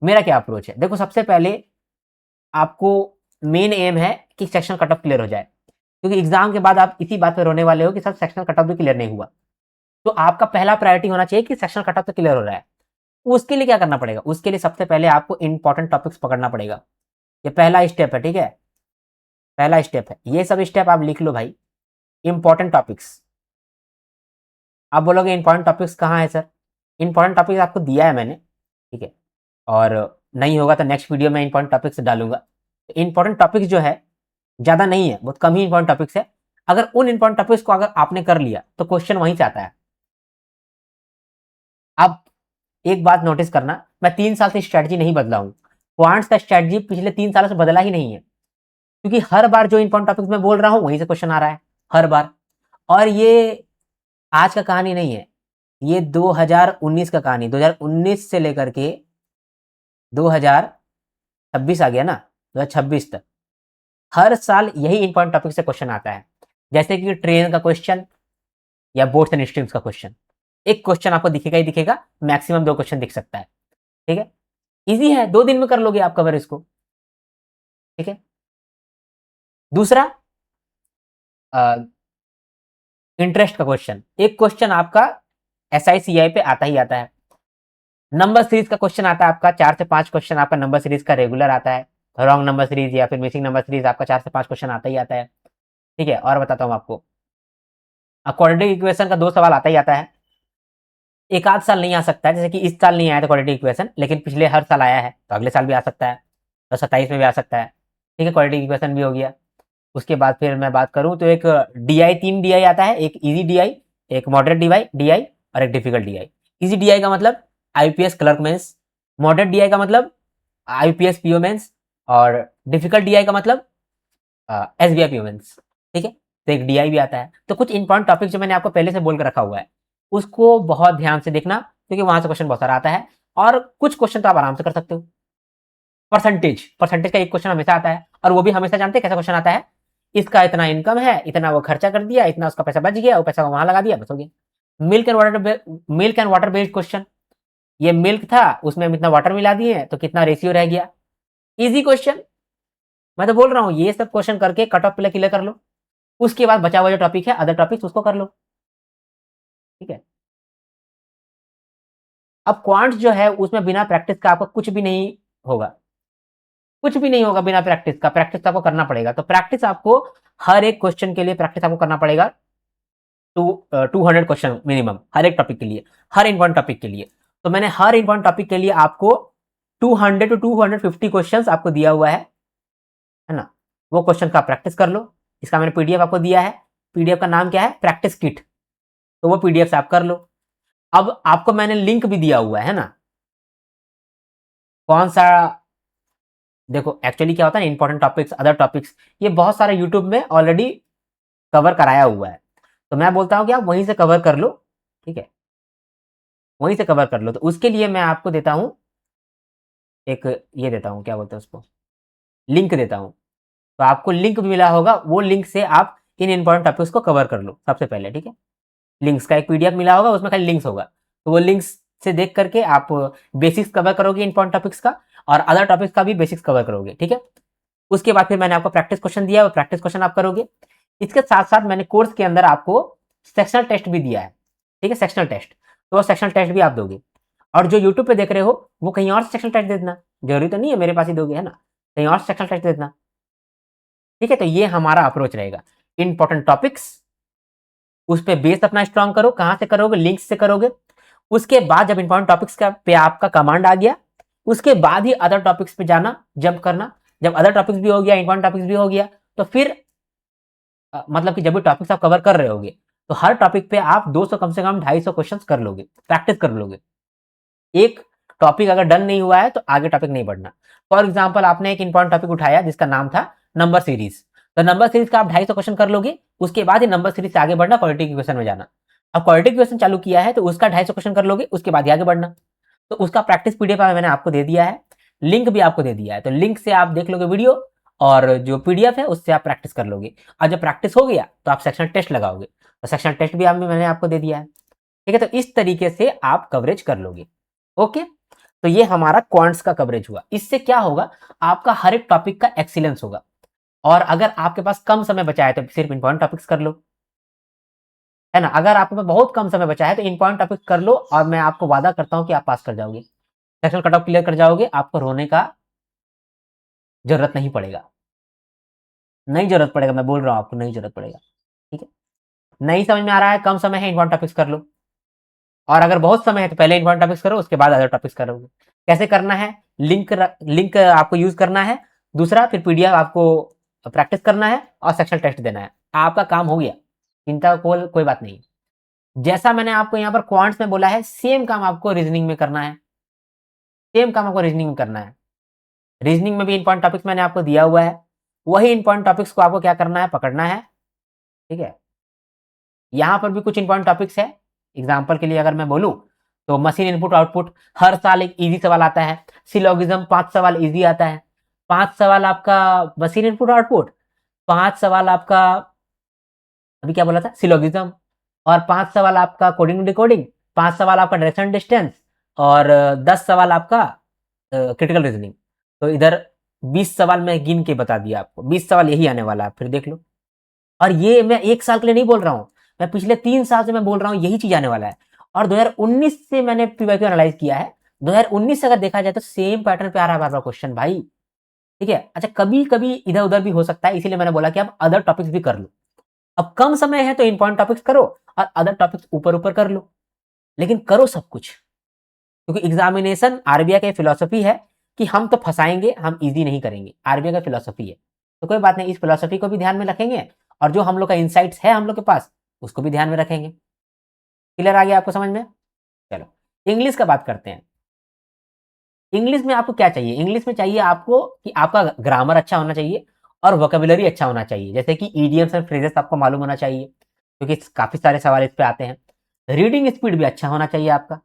मेरा क्या अप्रोच है, देखो सबसे पहले आपको मेन एम है कि सेक्शन कट ऑफ क्लियर हो जाए, क्योंकि एग्जाम के बाद आप इसी बात पर रोने वाले हो कि सर सेक्शन कट ऑफ भी क्लियर नहीं हुआ। तो आपका पहला प्रायोरिटी होना चाहिए कि सेक्शन कट ऑफ तो क्लियर हो रहा है। उसके लिए क्या करना पड़ेगा, उसके लिए सबसे पहले आपको इंपॉर्टेंट टॉपिक्स पकड़ना पड़ेगा। ये पहला स्टेप है। ठीक है, पहला स्टेप है, ये सब स्टेप आप लिख लो भाई। इंपॉर्टेंट टॉपिक्स, आप बोलोगे इंपॉर्टेंट टॉपिक्स कहाँ है सर? इंपॉर्टेंट टॉपिक्स आपको दिया है मैंने। ठीक है, और नहीं होगा तो नेक्स्ट वीडियो में इंपॉर्टेंट टॉपिक्स डालूंगा। इंपॉर्टेंट टॉपिक्स जो है ज़्यादा नहीं है, बहुत कम ही इंपॉर्टेंट टॉपिक्स है। अगर उन इंपॉर्टेंट टॉपिक्स को अगर आपने कर लिया तो क्वेश्चन वहीं से आता है। अब एक बात नोटिस करना, मैं 3 साल से स्ट्रेटजी नहीं बदला हूँ। क्वांट्स का स्ट्रेटजी पिछले 3 सालों से बदला ही नहीं है, क्योंकि हर बार जो इंपॉर्टेंट टॉपिक्स मैं बोल रहा हूँ वहीं से क्वेश्चन आ रहा है, हर बार। और ये आज का कहानी नहीं है, ये 2019 का कहानी, 2019 से लेकर के 2026 आ गया ना, 2026 तक हर साल यही इंपॉर्टेंट टॉपिक से क्वेश्चन आता है। जैसे कि ट्रेन का क्वेश्चन या बोर्ड्स एंड स्ट्रीम्स का क्वेश्चन, एक क्वेश्चन आपको दिखेगा ही दिखेगा, मैक्सिमम 2 क्वेश्चन दिख सकता है। ठीक है, इजी है, 2 दिन में कर लोगे आप कवर इसको। ठीक है, दूसरा इंटरेस्ट का क्वेश्चन, एक क्वेश्चन आपका एसआईसीआई पे आता ही आता है। नंबर सीरीज का क्वेश्चन आता है आपका, 4 से 5 क्वेश्चन आपका नंबर सीरीज का रेगुलर आता है। रॉन्ग नंबर सीरीज या फिर मिसिंग नंबर सीरीज आपका 4 से 5 क्वेश्चन आता ही आता है। ठीक है, और बताता हूँ आपको, क्वाड्रेटिक इक्वेशन का 2 सवाल आता ही आता है। एक आध साल नहीं आ सकता है, जैसे कि इस साल नहीं आया था क्वाड्रेटिक इक्वेशन, लेकिन पिछले हर साल आया है, तो अगले साल भी आ सकता है, तो 27 में भी आ सकता है। ठीक है, क्वाड्रेटिक इक्वेशन भी हो गया। उसके बाद फिर मैं बात करूँ तो एक डीआई, 3 डीआई आता है, एक इजी डीआई, एक मॉडरेट डीआई डीआई और एक डिफिकल्ट डीआई। इजी डीआई का मतलब IPS clerk mains, moderate DI का मतलब आईपीएस पीओ मेंस, और डिफिकल्ट डीआई का मतलब एसबीआई पीओ मेंस। ठीक है, तो एक डीआई भी आता है। तो कुछ इंपॉर्टेंट टॉपिक जो मैंने आपको पहले से बोल कर रखा हुआ है, उसको बहुत ध्यान से देखना, क्योंकि वहां से क्वेश्चन बहुत सारा आता है। और कुछ क्वेश्चन तो आप आराम से कर सकते हो। परसेंटेज, परसेंटेज का एक क्वेश्चन हमेशा आता है, और वो भी हमेशा जानते हैं कैसा क्वेश्चन आता है। इसका इतना इनकम है, इतना वो खर्चा कर दिया, इतना उसका पैसा बच गया, वो पैसा वहां लगा दिया, बस हो गया। Milk and water based question, ये मिल्क था उसमें हम इतना वाटर मिला दिए तो कितना रेशियो रह गया। इजी क्वेश्चन, मैं तो बोल रहा हूँ ये सब क्वेश्चन करके कट ऑफ क्लियर कर लो। उसके बाद बचा हुआ जो टॉपिक है अदर टॉपिक उसको कर लो। ठीक है, अब क्वांट्स जो है उसमें बिना प्रैक्टिस का आपका कुछ भी नहीं होगा, कुछ भी नहीं होगा बिना प्रैक्टिस का। प्रैक्टिस आपको करना पड़ेगा, तो प्रैक्टिस आपको हर एक क्वेश्चन के लिए प्रैक्टिस आपको करना पड़ेगा। 200 क्वेश्चन मिनिमम हर एक टॉपिक के लिए, हर इंपॉर्टेंट टॉपिक के लिए। तो मैंने हर इंपॉर्टेंट टॉपिक के लिए आपको 200 to 250 क्वेश्चन आपको दिया हुआ है ना। वो क्वेश्चन का प्रैक्टिस कर लो। इसका मैंने पीडीएफ आपको दिया है, पीडीएफ का नाम क्या है, प्रैक्टिस किट। तो वो पीडीएफ से आप कर लो। अब आपको मैंने लिंक भी दिया हुआ है ना, कौन सा देखो एक्चुअली क्या होता है, इंपॉर्टेंट टॉपिक्स, अदर टॉपिक्स, ये बहुत सारे यूट्यूब में ऑलरेडी कवर कराया हुआ है, तो मैं बोलता हूँ कि आप वहीं से कवर कर लो, ठीक है, वहीं से कवर कर लो। तो उसके लिए मैं आपको देता हूँ एक, ये देता हूँ, क्या बोलते हैं उसको, लिंक देता हूँ। तो आपको लिंक मिला होगा, वो लिंक से आप इन इंपॉर्टेंट टॉपिक्स को कवर कर लो सबसे पहले, ठीक है। लिंक्स का एक पीडीएफ मिला होगा, उसमें खाली लिंक्स होगा, तो वो लिंक्स से देख करके आप बेसिक्स कवर करोगे इंपॉर्टेंट टॉपिक्स का, और अदर टॉपिक्स का भी बेसिक्स कवर करोगे, ठीक है। उसके बाद फिर मैंने आपको प्रैक्टिस क्वेश्चन दिया, वो प्रैक्टिस क्वेश्चन आप करोगे। इसके साथ साथ मैंने कोर्स के अंदर आपको सेक्शनल टेस्ट भी दिया है, ठीक है, सेक्शनल टेस्ट, तो वो सेक्शनल टेस्ट भी आप दोगे। और जो यूट्यूब पे देख रहे हो वो कहीं और सेक्शनल टेस्ट दे देना, जरूरी तो नहीं है मेरे पास ही दोगे, है ना, कहीं और सेक्शनल टेस्ट दे देना, ठीक है। तो ये हमारा अप्रोच रहेगा, इंपॉर्टेंट टॉपिक्स, उस पर बेस अपना स्ट्रांग करो, कहाँ से करोगे, लिंक्स से करोगे। उसके बाद जब इंपॉर्टेंट टॉपिक्स का पे आपका कमांड आ गया, उसके बाद ही अदर टॉपिक्स पे जाना, जंप करना। जब अदर टॉपिक्स भी हो गया, इंपॉर्टेंट टॉपिक्स भी हो गया, तो फिर मतलब कि जब भी टॉपिक्स आप कवर कर रहे होगे, तो हर टॉपिक पे आप 200 कम से कम 250 क्वेश्चन कर लोगे, प्रैक्टिस कर लोगे। एक टॉपिक अगर डन नहीं हुआ है तो आगे टॉपिक नहीं बढ़ना। फॉर एग्जाम्पल आपने एक इंपॉर्टेंट टॉपिक उठाया जिसका नाम था नंबर सीरीज, तो नंबर सीरीज का आप 250 क्वेश्चन कर लोगे, उसके बाद ही नंबर सीरीज से आगे बढ़ना, क्वालिटी के क्वेश्चन में जाना। अब क्वालिटी क्वेश्चन चालू किया है तो उसका 250 क्वेश्चन कर लोगे, उसके बाद ही आगे बढ़ना। तो उसका प्रैक्टिस पीडीएफ मैंने आपको दे दिया है, लिंक भी आपको दे दिया है, तो लिंक से आप देख लोगे वीडियो, और जो पीडीएफ है उससे आप प्रैक्टिस कर लोगे। और जब प्रैक्टिस हो गया तो आप सेक्शन टेस्ट लगाओगे, तो सेक्शन टेस्ट भी मैंने आपको दे दिया है, ठीक है। तो इस तरीके से आप कवरेज कर लोगे, ओके। तो ये हमारा क्वांट्स का कवरेज हुआ। इससे क्या होगा, आपका हर एक टॉपिक का एक्सीलेंस होगा। और अगर आपके पास कम समय बचा है तो सिर्फ इंपॉर्टेंट टॉपिक्स कर लो, है ना। अगर आपके पास बहुत कम समय बचा है तो इंपॉर्टेंट टॉपिक्स कर लो, और मैं आपको वादा करता हूं कि आप पास कर जाओगे, सेक्शन कट ऑफ क्लियर कर जाओगे, आपको रोने का जरूरत नहीं पड़ेगा, नहीं जरूरत पड़ेगा, मैं बोल रहा हूं आपको, नहीं जरूरत पड़ेगा, ठीक है। नहीं समझ में आ रहा है, कम समय है, इंपॉर्टेंट टॉपिक्स कर लो। और अगर बहुत समय है तो पहले इंपॉर्टेंट टॉपिक्स करो, उसके बाद अदर टॉपिक्स करोगे। कैसे करना है, लिंक आपको यूज करना है, दूसरा फिर पीडीएफ आपको प्रैक्टिस करना है, और सेक्शन टेस्ट देना है, आपका काम हो गया। चिंता कोई बात नहीं। जैसा मैंने आपको यहाँ पर क्वांट्स में बोला है, सेम काम आपको रीजनिंग में करना है, सेम काम आपको रीजनिंग में करना है। रीजनिंग में भी इंपॉर्टेंट टॉपिक्स मैंने आपको दिया हुआ है, वही इंपॉर्टेंट टॉपिक्स को आपको क्या करना है, पकड़ना है, ठीक है। यहाँ पर भी कुछ इंपॉर्टेंट टॉपिक्स है, एग्जाम्पल के लिए अगर मैं बोलूँ तो मशीन इनपुट आउटपुट, हर साल एक इजी सवाल आता है। सिलोगिज्म 5 सवाल इजी आता है, 5 सवाल आपका मशीन इनपुट आउटपुट, 5 सवाल आपका, अभी क्या बोला था, सिलोगिज्म, और 5 सवाल आपका कोडिंग डिकोडिंग, 5 सवाल आपका डायरेक्शन डिस्टेंस, और 10 सवाल आपका क्रिटिकल रीजनिंग। तो इधर 20 सवाल मैं गिन के बता दिया आपको, 20 सवाल यही आने वाला है, फिर देख लो। और ये मैं एक साल के लिए नहीं बोल रहा हूँ, मैं पिछले 3 साल से मैं बोल रहा हूँ यही चीज आने वाला है। और 2019 से मैंने पीवाईक्यू एनालाइज किया है, 2019 से अगर देखा जाए तो सेम पैटर्न पे आ रहा है बार बार क्वेश्चन भाई, ठीक है। अच्छा कभी कभी इधर उधर भी हो सकता है, इसीलिए मैंने बोला कि आप अदर टॉपिक्स भी कर लो। अब कम समय है तो इंपॉर्टेंट टॉपिक्स करो, और अदर टॉपिक्स ऊपर ऊपर कर लो, लेकिन करो सब कुछ, क्योंकि एग्जामिनेशन आरबीआई की फिलोसफी है कि हम तो फंसाएंगे, हम इजी नहीं करेंगे, आरबीआई का फिलोसफी है। तो कोई बात नहीं, इस फिलोसफी को भी ध्यान में रखेंगे, और जो हम लोग का इंसाइट्स है हम लोग के पास, उसको भी ध्यान में रखेंगे। क्लियर आ गया आपको समझ में। चलो इंग्लिश का बात करते हैं। इंग्लिश में आपको क्या चाहिए, इंग्लिश में चाहिए आपको कि आपका ग्रामर अच्छा होना चाहिए, और वोकेबुलरी अच्छा होना चाहिए, जैसे कि ईडियम्स एंड फ्रेजेस आपको मालूम होना चाहिए, क्योंकि काफी सारे सवाल इस पे आते हैं। रीडिंग स्पीड भी अच्छा होना चाहिए आपका,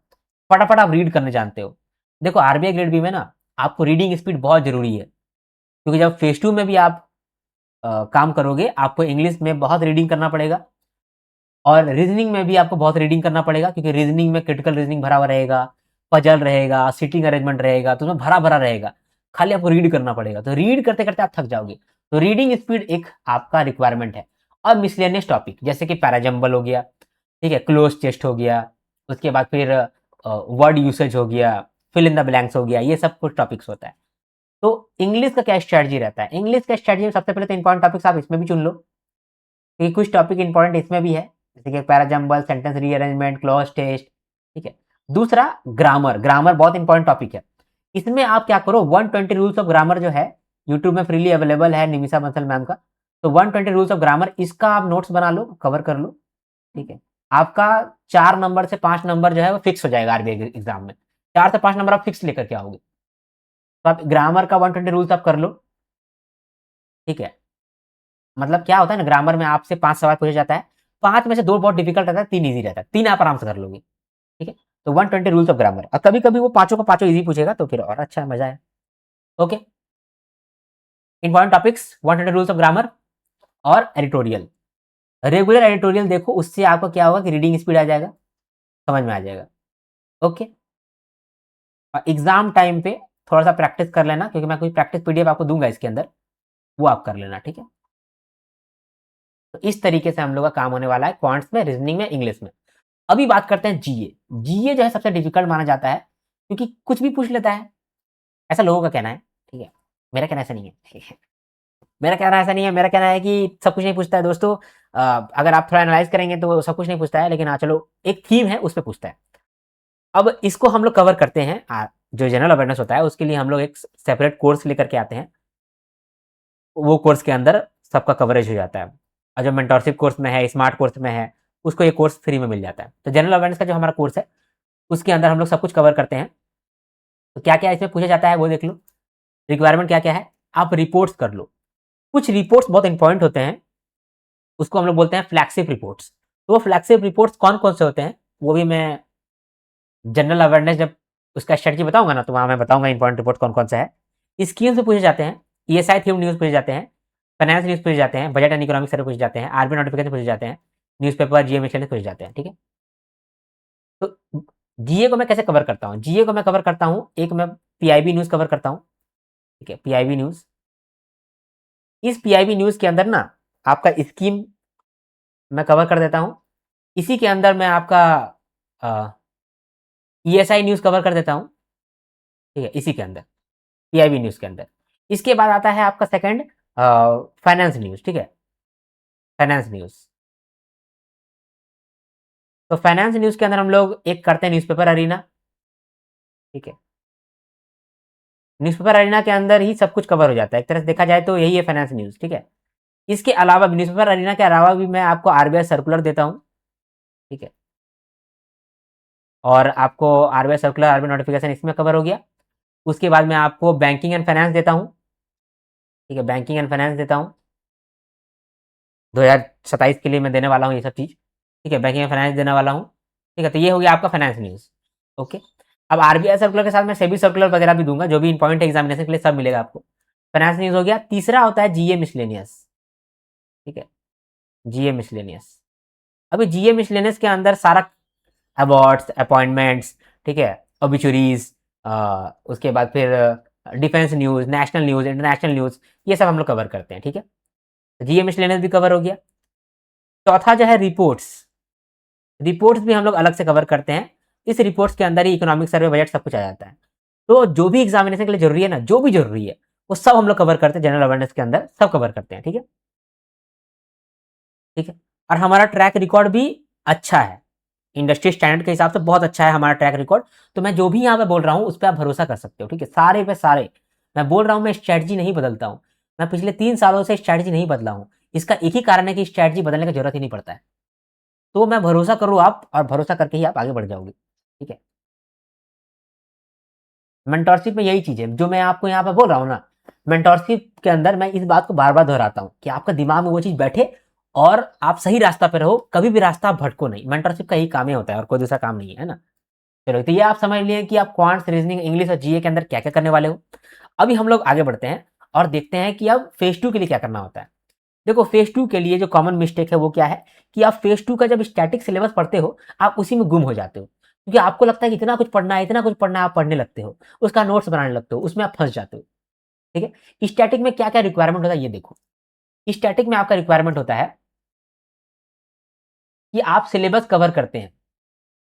फटाफट आप रीड करने जानते हो। देखो आरबीआई ग्रेड बी में ना आपको रीडिंग स्पीड बहुत जरूरी है, क्योंकि जब फेज 2 में भी आप काम करोगे, आपको इंग्लिश में बहुत रीडिंग करना पड़ेगा, और रीजनिंग में भी आपको बहुत रीडिंग करना पड़ेगा, क्योंकि रीजनिंग में क्रिटिकल रीजनिंग भरा हुआ रहेगा, पजल रहेगा, सिटिंग अरेंजमेंट रहेगा, तो उसमें भरा भरा रहेगा, खाली आपको रीड करना पड़ेगा, तो रीड करते करते आप थक जाओगे। तो रीडिंग स्पीड एक आपका रिक्वायरमेंट है। और मिसलेनियस टॉपिक जैसे कि पैराजम्बल हो गया, ठीक है, क्लोज चेस्ट हो गया, उसके बाद फिर वर्ड यूसेज हो गया, फिल इन द ब्लैंक्स हो गया, ये सब कुछ टॉपिक्स होता है। तो इंग्लिश का क्या स्ट्रेटजी रहता है, इंग्लिश का स्ट्रेटजी में सबसे पहले तो इंपॉर्टेंट टॉपिक्स आप इसमें भी चुन लो, क्योंकि कुछ टॉपिक इंपॉर्टेंट इसमें भी है, जैसे कि parajumble, sentence rearrangement, cloze test, ठीक है। दूसरा ग्रामर, ग्रामर बहुत इंपॉर्टेंट टॉपिक है। इसमें आप क्या करो, 120 रूल्स ऑफ ग्रामर जो है, यूट्यूब में फ्रीली अवेलेबल है निमिषा बंसल मैम का, तो 120 रूल्स ऑफ ग्रामर, इसका आप नोट्स बना लो, कवर कर लो, ठीक है। आपका 4 नंबर से 5 नंबर जो है वो फिक्स हो जाएगा आरबीआई एग्जाम में, 4 से 5 नंबर आप फिक्स लेकर के आओगे। तो आप ग्रामर का 120 रूल्स आप कर लो, ठीक है। मतलब क्या होता है ना, ग्रामर में आपसे 5 सवाल पूछा जाता है, 5 में से 2 बहुत डिफिकल्ट रहता है, 3 ईजी रहता है, 3 आप आराम से कर लोगे, ठीक है। तो 120 रूल्स ऑफ ग्रामर, और कभी कभी वो पांचों का पांचों ईजी पूछेगा तो फिर और अच्छा मजा है। Okay, important topics 100 rules of grammar और एडिटोरियल। रेगुलर एडिटोरियल देखो, उससे आपको क्या होगा कि रीडिंग स्पीड आ जाएगा, समझ में आ जाएगा। ओके, और एग्जाम टाइम पे थोड़ा सा प्रैक्टिस कर लेना, क्योंकि मैं कोई प्रैक्टिस पीडीएफ आपको दूंगा इसके अंदर, वो आप कर लेना, ठीक है। तो इस तरीके से हम लोग का काम होने वाला है क्वांट्स में, रीजनिंग में, इंग्लिश में। अभी बात करते हैं जीए। जीए जो है सबसे डिफिकल्ट माना जाता है, क्योंकि कुछ भी पूछ लेता है, ऐसा लोगों का कहना है, ठीक है। मेरा कहना ऐसा नहीं है, ठीक है। मेरा कहना ऐसा नहीं है, मेरा कहना है कि सब कुछ नहीं पूछता है दोस्तों। अगर आप थोड़ा एनालाइज करेंगे तो सब कुछ नहीं पूछता है, लेकिन हाँ चलो, एक थीम है उस पर पूछता है। अब इसको हम लोग कवर करते हैं, जो जनरल अवेयरनेस होता है उसके लिए हम लोग एक सेपरेट कोर्स लेकर के आते हैं, वो कोर्स के अंदर सबका कवरेज हो जाता है। और जो मेंटरशिप कोर्स में है, स्मार्ट कोर्स में है, उसको ये कोर्स फ्री में मिल जाता है। तो जनरल अवेयरनेस का जो हमारा कोर्स है, उसके अंदर हम लोग सब कुछ कवर करते हैं। तो क्या क्या इसमें पूछा जाता है वो देख लो, रिक्वायरमेंट क्या क्या है, आप रिपोर्ट्स कर लो। कुछ रिपोर्ट्स बहुत इंपॉर्टेंट होते हैं, उसको हम लोग बोलते हैं फ्लैगशिप रिपोर्ट्स। तो वो फ्लैगशिप रिपोर्ट्स कौन कौन से होते हैं, वो भी मैं जनरल अवेयरनेस जब उसका स्ट्रेटजी बताऊंगा ना, तो वहां मैं बताऊंगा इंपॉर्टेंट रिपोर्ट कौन कौन सा है। स्कीम से पूछे जाते हैं, ईएसआई थ्योरी न्यूज पूछे जाते हैं, फाइनेंस न्यूज पूछे जाते हैं, बजट एंड इकोनॉमिक सर्वे पूछे जाते हैं, आरबी नोटिफिकेशन पूछे जाते हैं, न्यूज़पेपर जीए मिशनरी पूछे जाते हैं, ठीक है। तो जीए को मैं कैसे कवर करता हूँ, जीए को मैं कवर करता हूँ, एक मैं पीआईबी न्यूज कवर करता हूँ, ठीक है। पीआईबी न्यूज, इस पीआईबी न्यूज के अंदर ना आपका स्कीम मैं कवर कर देता हूँ। इसी के अंदर मैं आपका ईएसआई न्यूज कवर कर देता हूँ, ठीक है, इसी के अंदर, पीआईबी न्यूज के अंदर। इसके बाद आता है आपका सेकंड फाइनेंस न्यूज, ठीक है, फाइनेंस न्यूज। तो फाइनेंस न्यूज के अंदर हम लोग एक करते हैं न्यूज़पेपर अरीना, ठीक है। न्यूज़पेपर अरीना के अंदर ही सब कुछ कवर हो जाता है, एक तरह से देखा जाए तो यही है फाइनेंस न्यूज, ठीक है। इसके अलावा भी, न्यूज़पेपर अरीना के अलावा भी मैं आपको आरबीआई सर्कुलर देता हूँ, ठीक है। और आपको आरबीआई सर्कुलर, आरबीआई नोटिफिकेशन इसमें कवर हो गया। उसके बाद मैं आपको बैंकिंग एंड फाइनेंस देता हूँ, ठीक है, बैंकिंग एंड फाइनेंस देता हूँ। 2027 के लिए मैं देने वाला हूँ ये सब चीज़, ठीक है, बैंकिंग एंड फाइनेंस देने वाला हूँ, ठीक है। तो ये हो गया आपका फाइनेंस न्यूज़। ओके, अब आरबीआई सर्कुलर के साथ मैं सेबी सर्कुलर वगैरह भी दूंगा, जो भी इंपॉर्टेंट एग्जामिनेशन के लिए सब मिलेगा आपको। फाइनेंस न्यूज़ हो गया। तीसरा होता है जीए मिसलेनियस, ठीक है, जीए मिसलेनियस। अभी जीए मिसलेनियस के अंदर सारा अवार्ड्स, अपॉइंटमेंट्स, ठीक है, ओबिचुरीज, उसके बाद फिर defence news, national news, international news, ये सब हम लोग कवर करते हैं, ठीक है। जीए मिसलेनियस भी कवर हो गया। चौथा जो है रिपोर्ट्स, रिपोर्ट्स भी हम लोग अलग से कवर करते हैं। इस रिपोर्ट्स के अंदर ही इकोनॉमिक सर्वे, बजट सब कुछ आ जाता है। तो जो भी एग्जामिनेशन के लिए जरूरी है ना, जो भी जरूरी है वो सब हम लोग कवर करते हैं, जनरल अवेयरनेस के अंदर सब कवर करते हैं, ठीक है, ठीक है। और हमारा ट्रैक रिकॉर्ड भी अच्छा है, इंडस्ट्री स्टैंडर्ड के हिसाब से बहुत अच्छा है हमारा ट्रैक रिकॉर्ड। तो मैं जो भी यहाँ पे बोल रहा हूँ उस पर आप भरोसा कर सकते हो, ठीक है, सारे पे सारे। मैं बोल रहा हूँ, मैं स्ट्रैटेजी नहीं बदलता हूँ, मैं पिछले 3 सालों से स्ट्रैटेजी नहीं बदला हूँ। इसका एक ही कारण है कि स्ट्रैटेजी बदलने की जरूरत ही नहीं पड़ता है। तो मैं भरोसा करूँ आप, और भरोसा करके ही आप आगे बढ़ जाओगे, ठीक है। मेंटोरशिप में यही चीज है जो मैं आपको यहाँ पे बोल रहा हूँ ना, मेंटोरशिप के अंदर मैं इस बात को बार बार दोहराता हूँ कि आपका दिमाग में वो चीज बैठे और आप सही रास्ता पे रहो, कभी भी रास्ता आप भटको नहीं। मेंटोरशिप का यही काम ही होता है और कोई दूसरा काम नहीं है ना। चलो, तो ये आप समझ लिए कि आप क्वांट्स, रीजनिंग, इंग्लिश और जीए के अंदर क्या क्या करने वाले हो। अभी हम लोग आगे बढ़ते हैं और देखते हैं कि अब फेज 2 के लिए क्या करना होता है। देखो, फेज 2 के लिए जो कॉमन मिस्टेक है वो क्या है कि आप फेज 2 का जब स्टैटिक सिलेबस पढ़ते हो, आप उसी में गुम हो जाते हो, क्योंकि आपको लगता है कि इतना कुछ पढ़ना है, इतना कुछ पढ़ना है, आप पढ़ने लगते हो, उसका नोट्स बनाने लगते हो, उसमें आप फंस जाते हो, ठीक है। स्टैटिक में क्या क्या रिक्वायरमेंट होता है ये देखो। स्टैटिक में आपका रिक्वायरमेंट होता है कि आप सिलेबस कवर करते हैं।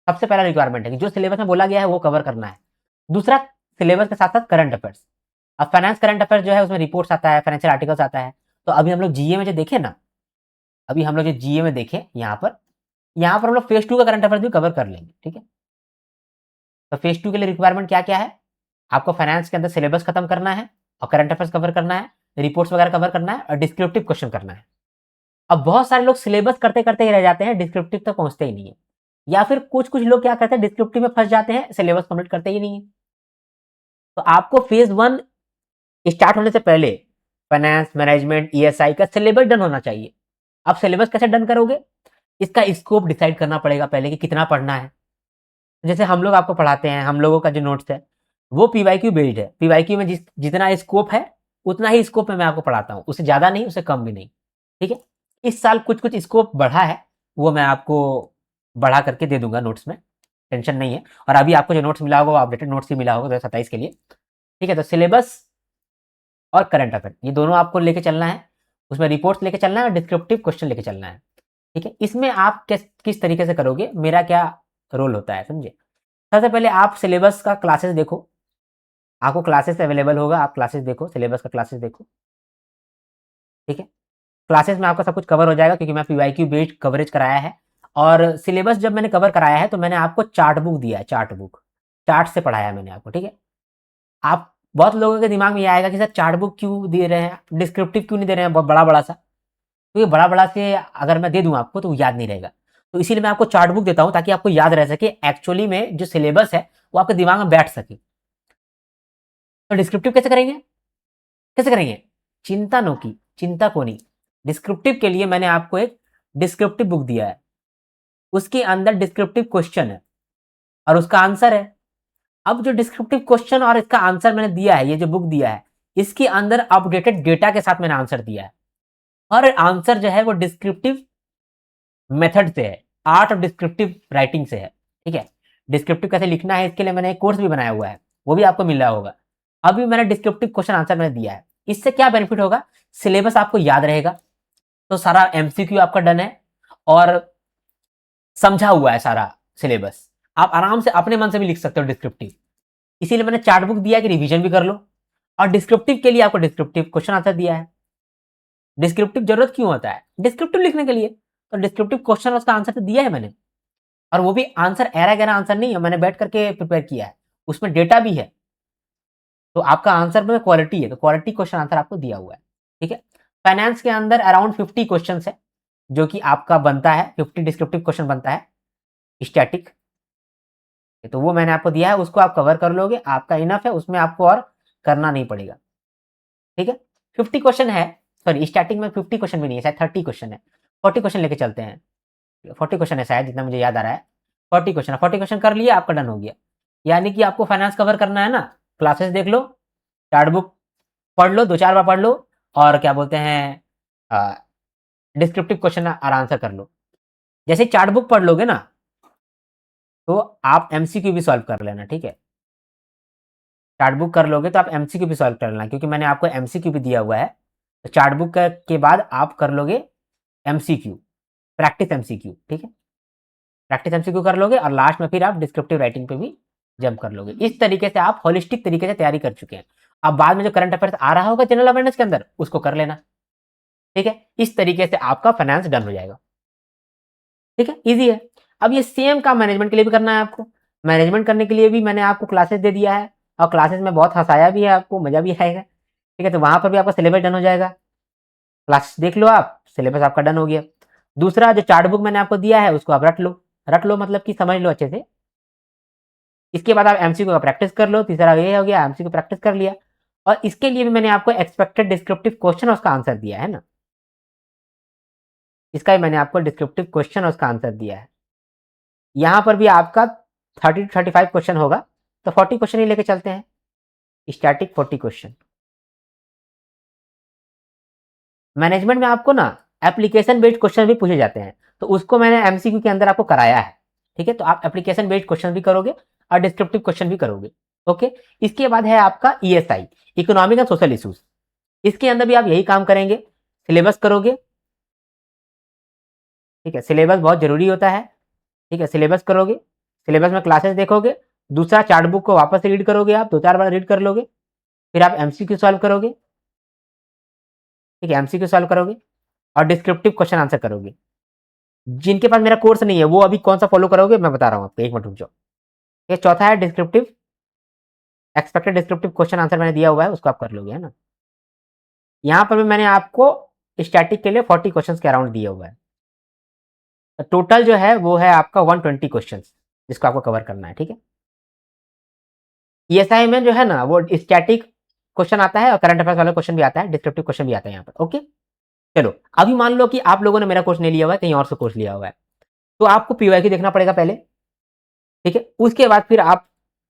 सबसे पहला रिक्वायरमेंट है कि जो सिलेबस में बोला गया है वो कवर करना है। दूसरा, सिलेबस के साथ साथ करंट अफेयर्स। अब फाइनेंस करंट अफेयर्स जो है उसमें रिपोर्ट्स आता है, फाइनेंशियल आर्टिकल्स आता है। तो अभी हम लोग जीए में जो देखे ना, अभी हम लोग जो जीए में देखे यहाँ पर हम लोग फेज 2 का करंट अफेयर्स भी कवर कर लेंगे, ठीक है। तो फेज 2 के लिए रिक्वायरमेंट क्या क्या है, आपको फाइनेंस के अंदर सिलेबस खत्म करना है, और करंट अफेयर्स कवर करना है, रिपोर्ट्स वगैरह कवर करना है, और डिस्क्रिप्टिव क्वेश्चन करना है। अब बहुत सारे लोग सिलेबस करते करते ही रह जाते हैं, डिस्क्रिप्टिव तक पहुंचते ही नहीं है। या फिर कुछ कुछ लोग क्या करते हैं, डिस्क्रिप्टिव में फंस जाते हैं, सिलेबस कंप्लीट करते ही नहीं है। तो आपको फेज 1 स्टार्ट होने से पहले फाइनेंस, मैनेजमेंट, ईएसआई का सिलेबस डन होना चाहिए। आप सिलेबस कैसे डन करोगे? इसका स्कोप डिसाइड करना पड़ेगा पहले कि कितना पढ़ना है। जैसे हम लोग आपको पढ़ाते हैं, हम लोगों का जो नोट्स है वो पीवाईक्यू बेस्ड है। पीवाईक्यू में जितना स्कोप है उतना ही स्कोप में मैं आपको पढ़ाता हूँ, उससे ज़्यादा नहीं, उससे कम भी नहीं। ठीक है, इस साल कुछ कुछ स्कोप बढ़ा है, वो मैं आपको बढ़ा करके दे दूंगा नोट्स में, टेंशन नहीं है। और अभी आपको जो नोट्स मिला होगा वो अपडेटेड नोट्स ही मिला होगा 2027 के लिए। ठीक है, तो सिलेबस और करंट अफेयर ये दोनों आपको लेके चलना है, उसमें रिपोर्ट्स लेके चलना है और डिस्क्रिप्टिव क्वेश्चन लेके चलना है। ठीक है, इसमें आप किस तरीके से करोगे, मेरा क्या रोल होता है समझे। सबसे पहले आप सिलेबस का क्लासेस देखो, आपको क्लासेस अवेलेबल होगा, आप क्लासेस देखो, सिलेबस का क्लासेस देखो। ठीक है, क्लासेस में आपका सब कुछ कवर हो जाएगा क्योंकि मैं पीवाईक्यू बेस्ड कवरेज कराया है। और सिलेबस जब मैंने कवर कराया है तो मैंने आपको चार्ट बुक दिया है, चार्ट बुक, चार्ट से पढ़ाया है मैंने आपको। ठीक है, आप बहुत लोगों के दिमाग में ये आएगा कि सर चार्ट बुक क्यों दे रहे हैं, डिस्क्रिप्टिव क्यों नहीं दे रहे हैं बहुत बड़ा बड़ा सा, क्योंकि बड़ा बड़ा से अगर मैं दे दूं आपको तो याद नहीं रहेगा। तो इसीलिए मैं आपको चार्ट बुक देता हूं ताकि आपको याद रह सके, एक्चुअली में जो सिलेबस है वो आपके दिमाग में बैठ सके। तो डिस्क्रिप्टिव कैसे करेंगे, कैसे करेंगे, चिंता नो की, चिंता को नहीं। डिस्क्रिप्टिव के लिए मैंने आपको एक डिस्क्रिप्टिव बुक दिया है, उसके अंदर डिस्क्रिप्टिव क्वेश्चन है और उसका आंसर है। अब जो डिस्क्रिप्टिव क्वेश्चन और इसका आंसर मैंने दिया है, ये जो बुक दिया है, इसके अंदर अपडेटेड डेटा के साथ मैंने आंसर दिया है। और आंसर जो है वो डिस्क्रिप्टिव मेथड से है, आर्ट ऑफ डिस्क्रिप्टिव राइटिंग से है। ठीक है, डिस्क्रिप्टिव कैसे लिखना है इसके लिए मैंने एक कोर्स भी बनाया हुआ है, वो भी आपको मिल रहा होगा। अभी मैंने डिस्क्रिप्टिव क्वेश्चन आंसर मैंने दिया है, इससे क्या बेनिफिट होगा, सिलेबस आपको याद रहेगा, तो सारा एमसीक्यू आपका डन है और समझा हुआ है सारा सिलेबस, आप आराम से अपने मन से भी लिख सकते हो डिस्क्रिप्टिव। इसीलिए मैंने चार्ट बुक दिया है कि रिवीजन भी कर लो, और डिस्क्रिप्टिव के लिए आपको डिस्क्रिप्टिव क्वेश्चन आंसर दिया है। डिस्क्रिप्टिव जरूरत क्यों होता है, डिस्क्रिप्टिव लिखने के लिए, तो डिस्क्रिप्टिव क्वेश्चन उसका आंसर तो दिया है मैंने। और वो भी आंसर ऐरा गहरा आंसर नहीं है, मैंने बैठ करके प्रिपेयर किया है, उसमें डेटा भी है, तो आपका आंसर में क्वालिटी है, तो क्वालिटी क्वेश्चन आंसर आपको दिया हुआ है। ठीक है, फाइनेंस के अंदर अराउंड 50 क्वेश्चन है जो कि आपका बनता है, 50 डिस्क्रिप्टिव क्वेश्चन बनता है स्टैटिक, तो वो मैंने आपको दिया है, उसको आप कवर कर लोगे, आपका इनफ है, उसमें आपको और करना नहीं पड़ेगा। ठीक है, 50 क्वेश्चन है, सॉरी स्टार्टिंग में 50 क्वेश्चन भी नहीं है, शायद 30 क्वेश्चन है, 40 क्वेश्चन लेके चलते हैं, 40 क्वेश्चन है शायद, जितना मुझे याद आ रहा है। 40 क्वेश्चन है, 40 क्वेश्चन कर लिए आपका डन हो गया। यानी कि आपको फाइनेंस कवर करना है ना, क्लासेस देख लो, चार्ट बुक पढ़ लो, 2-4 बार पढ़ लो, और क्या बोलते हैं डिस्क्रिप्टिव क्वेश्चन और आंसर कर लो। जैसे चार्ट बुक पढ़ लोगे ना तो आप एमसीक्यू भी सॉल्व कर लेना। ठीक है, चार्ट बुक कर लोगे तो आप एमसीक्यू भी सॉल्व कर लेना, क्योंकि मैंने आपको एमसीक्यू भी दिया हुआ है। तो चार्ट बुक के बाद आप कर लोगे एमसीक्यू, प्रैक्टिस एमसीक्यू। ठीक है, प्रैक्टिस एमसीक्यू कर लोगे और लास्ट में फिर आप डिस्क्रिप्टिव राइटिंग पे भी जंप कर लोगे। इस तरीके से आप होलिस्टिक तरीके से तैयारी कर चुके हैं। अब बाद में जो करंट अफेयर्स आ रहा होगा जनरल अवेयरनेस के अंदर, उसको कर लेना। ठीक है, इस तरीके से आपका फाइनेंस डन हो जाएगा। ठीक है, इजी है। अब ये सेम काम मैनेजमेंट के लिए भी करना है आपको। मैनेजमेंट करने के लिए भी मैंने आपको क्लासेस दे दिया है, और क्लासेस में बहुत हंसाया भी है, आपको मजा भी आएगा। ठीक है, तो वहां पर भी आपका सिलेबस डन हो जाएगा, क्लास देख लो आप, सिलेबस आपका डन हो गया। दूसरा जो चार्ट बुक मैंने आपको दिया है उसको आप रट लो, रट लो मतलब कि समझ लो अच्छे से। इसके बाद आप एमसीक्यू का प्रैक्टिस कर लो, तीसरा ये हो गया, एमसीक्यू प्रैक्टिस कर लिया। और इसके लिए भी मैंने आपको एक्सपेक्टेड डिस्क्रिप्टिव क्वेश्चन और उसका आंसर दिया है ना, इसका भी मैंने आपको डिस्क्रिप्टिव क्वेश्चन और उसका आंसर दिया है। यहाँ पर भी आपका 30-35 क्वेश्चन होगा, तो 40 क्वेश्चन ही लेके चलते हैं, स्टैटिक 40 क्वेश्चन। मैनेजमेंट में आपको ना एप्लीकेशन बेस्ड क्वेश्चन भी पूछे जाते हैं, तो उसको मैंने एमसीक्यू के अंदर आपको कराया है। ठीक है, तो आप एप्लीकेशन बेस्ड क्वेश्चन भी करोगे और डिस्क्रिप्टिव क्वेश्चन भी करोगे। ओके, इसके बाद है आपका ESI, economic and social issues. इसके अंदर भी आप यही काम करेंगे, सिलेबस करोगे। ठीक है, सिलेबस बहुत जरूरी होता है। ठीक है, सिलेबस करोगे, सिलेबस में क्लासेस देखोगे, दूसरा चार्ट बुक को वापस से रीड करोगे, आप 2-4 बार रीड कर लोगे, फिर आप एमसीक्यू सॉल्व करोगे। ठीक है, एमसीक्यू सॉल्व करोगे और डिस्क्रिप्टिव क्वेश्चन आंसर करोगे। जिनके पास मेरा कोर्स नहीं है वो अभी कौन सा फॉलो करोगे मैं बता रहा हूँ आपको, एक मिनट रुक जाओ। ये चौथा है descriptive, expected descriptive question answer मैंने दिया हुआ है, उसको आप कर लोगे, है ना। यहाँ पर भी मैंने आपको स्टैटिक के लिए 40 क्वेश्चन के अराउंड दिया हुआ है, तो टोटल जो है वो है आपका 120 क्वेश्चन जिसको आपको कवर करना है। ठीक है, ईएसआई में जो है ना वो स्टैटिक क्वेश्चन आता है और करंट अफेयर्स वाला क्वेश्चन भी आता है, डिस्क्रिप्टिव क्वेश्चन भी आता है यहाँ पर। ओके, चलो अभी मान लो कि आप लोगों ने मेरा कोर्स नहीं लिया हुआ है, कहीं और से कोर्स लिया हुआ है, तो आपको पीवाईक्यू देखना पड़ेगा पहले, ठीक है। उसके बाद फिर आप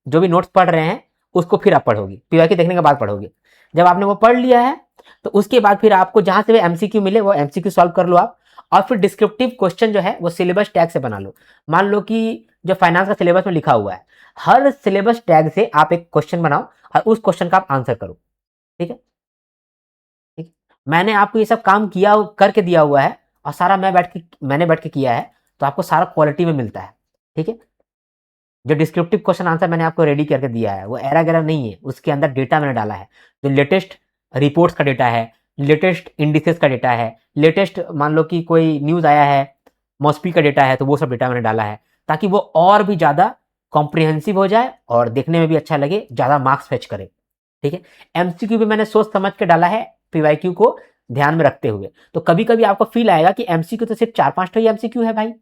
जो भी नोट्स पढ़ रहे हैं उसको फिर आप पढ़ोगे, पीवाईक्यू देखने के बाद पढ़ोगे। जब आपने वो पढ़ लिया है तो उसके बाद फिर आपको जहां से एमसीक्यू मिले वो एमसीक्यू सॉल्व कर लो आप, और फिर डिस्क्रिप्टिव क्वेश्चन जो है वो सिलेबस टैग से बना लो। मान लो कि जो फाइनेंस का सिलेबस में लिखा हुआ है, हर सिलेबस टैग से आप एक क्वेश्चन बनाओ और उस क्वेश्चन का आप आंसर करो, ठीक है। ठीक, मैंने आपको ये सब काम किया करके दिया हुआ है और सारा मैंने बैठ के किया है, तो आपको सारा क्वालिटी में मिलता है, ठीक है। जो डिस्क्रिप्टिव क्वेश्चन आंसर मैंने आपको रेडी करके दिया है वो एरा गैरा नहीं है, उसके अंदर डेटा मैंने डाला है, जो लेटेस्ट रिपोर्ट्स का डेटा है, लेटेस्ट इंडिसेस का डेटा है, लेटेस्ट मान लो कि कोई न्यूज़ आया है, मॉस्पी का डेटा है, तो वो सब डेटा मैंने डाला है ताकि वो और भी ज़्यादा कॉम्प्रिहेंसिव हो जाए और देखने में भी अच्छा लगे, ज़्यादा मार्क्स फेच करे, ठीक है। एमसीक्यू भी मैंने सोच समझ के डाला है पीवाईक्यू को ध्यान में रखते हुए। तो कभी कभी आपको फील आएगा कि एमसीक्यू तो सिर्फ 4-5 तो ही एमसीक्यू है भाई,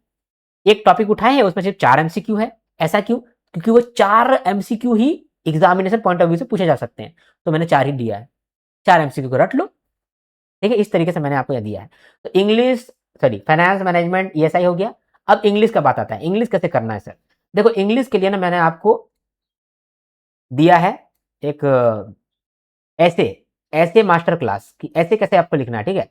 एक टॉपिक उठाए हैं उसमें सिर्फ 4 एमसीक्यू है, ऐसा क्यों? क्योंकि वो 4 MCQ he examination point of view से पूछे जा सकते हैं, तो मैंने 4 ही दिया है, 4 एमसीक्यू को रट लो, ठीक है। इस तरीके से मैंने आपको यह दिया है। तो English, sorry, finance management ESI हो गया। अब इंग्लिश का बात आता है, इंग्लिश कैसे करना है सर। देखो इंग्लिश के लिए ना मैंने आपको दिया है एक ऐसे ऐसे मास्टर क्लास की, ऐसे कैसे आपको लिखना है, ठीक है।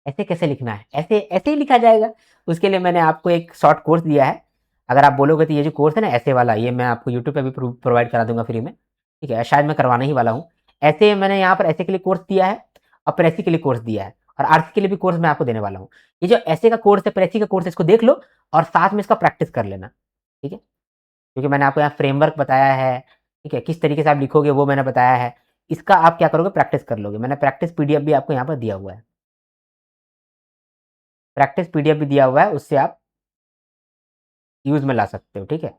ऐसे कैसे लिखना है, ऐसे ऐसे ही लिखा जाएगा। उसके लिए मैंने आपको एक शॉर्ट कोर्स दिया है। अगर आप बोलोगे तो ये जो कोर्स है ना ऐसे वाला, ये मैं आपको यूट्यूब पे भी प्रोवाइड करा दूंगा फ्री में, ठीक है। शायद मैं करवाने ही वाला हूँ। ऐसे मैंने यहाँ पर ऐसे के लिए कोर्स दिया है और प्रेसी के लिए कोर्स दिया है, और आरसी के लिए भी कोर्स मैं आपको देने वाला हूँ। ये जो ऐसे का कोर्स है, प्रेसी का कोर्स है, इसको देख लो और साथ में इसका प्रैक्टिस कर लेना, ठीक है। क्योंकि मैंने आपको यहाँ फ्रेमवर्क बताया है, ठीक है, किस तरीके से आप लिखोगे वो मैंने बताया है। इसका आप क्या करोगे, प्रैक्टिस कर लोगे। मैंने प्रैक्टिस पीडीएफ भी आपको यहाँ पर दिया हुआ है, प्रैक्टिस पीडीएफ भी दिया हुआ है, उससे आप यूज में ला सकते हो, ठीक है।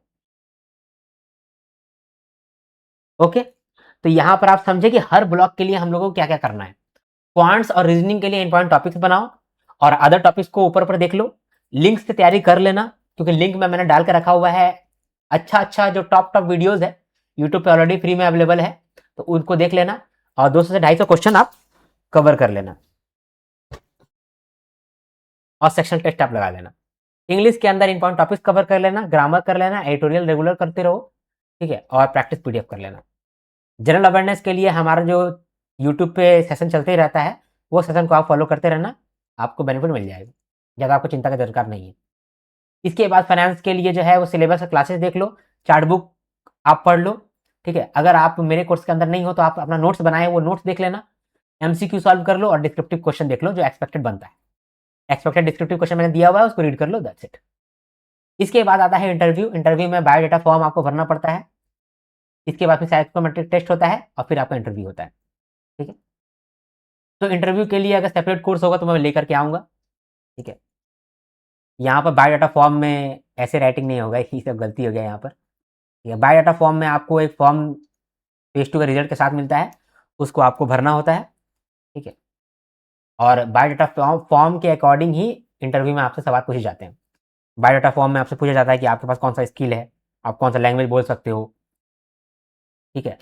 ओके, तो यहां पर आप समझे कि हर ब्लॉक के लिए हम लोगों को क्या क्या करना है। क्वांट्स और रीजनिंग के लिए इंपॉर्टेंट टॉपिक्स बनाओ और अदर टॉपिक्स को ऊपर ऊपर देख लो। लिंक से तैयारी कर लेना, क्योंकि लिंक में मैंने डाल के रखा हुआ है अच्छा अच्छा जो टॉप टॉप वीडियोज है, यूट्यूब पे ऑलरेडी फ्री में अवेलेबल है, तो उनको देख लेना और 200 से 250 क्वेश्चन आप कवर कर लेना और सेक्शन टेस्ट आप लगा लेना। इंग्लिश के अंदर इंपॉर्टेंट टॉपिक्स कवर कर लेना, ग्रामर कर लेना, एडिटोरियल रेगुलर करते रहो, ठीक है, और प्रैक्टिस पीडीएफ कर लेना। जनरल अवेयरनेस के लिए हमारा जो यूट्यूब पे सेशन चलते ही रहता है, वो सेशन को आप फॉलो करते रहना, आपको बेनिफिट मिल जाएगा, ज़्यादा आपको चिंता का दरकार नहीं है। इसके बाद फाइनेंस के लिए जो है वो सिलेबस क्लासेस देख लो, चार्ट बुक आप पढ़ लो, ठीक है। अगर आप मेरे कोर्स के अंदर नहीं हो तो आप अपना नोट्स बनाए वो नोट्स देख लेना, एमसीक्यू सॉल्व कर लो और डिस्क्रिप्टिव क्वेश्चन देख लो जो एक्सपेक्टेड बनता है। एक्सपेक्टेड डिस्क्रिप्टिव क्वेश्चन मैंने दिया हुआ है, उसको रीड कर लो, दैट्स इट। इसके बाद आता है इंटरव्यू। इंटरव्यू में बायोडाटा फॉर्म आपको भरना पड़ता है, इसके बाद फिर साइकोमेट्रिक टेस्ट होता है और फिर आपका इंटरव्यू होता है, ठीक है। तो इंटरव्यू के लिए अगर सेपरेट कोर्स होगा तो मैं लेकर के आऊँगा, ठीक है। यहाँ पर बायोडाटा फॉर्म में ऐसे राइटिंग नहीं होगा, ये सब गलती हो गया यहाँ पर, ठीक है। बायोडाटा फॉर्म में आपको एक फॉर्म पेज 2 का रिजल्ट के साथ मिलता है, उसको आपको भरना होता है, ठीक है। और बायोडाटा फॉर्म के अकॉर्डिंग ही इंटरव्यू में आपसे सवाल पूछे जाते हैं। बायोडाटा फॉर्म में आपसे पूछा जाता है कि आपके पास कौन सा स्किल है, आप कौन सा लैंग्वेज बोल सकते हो, ठीक है।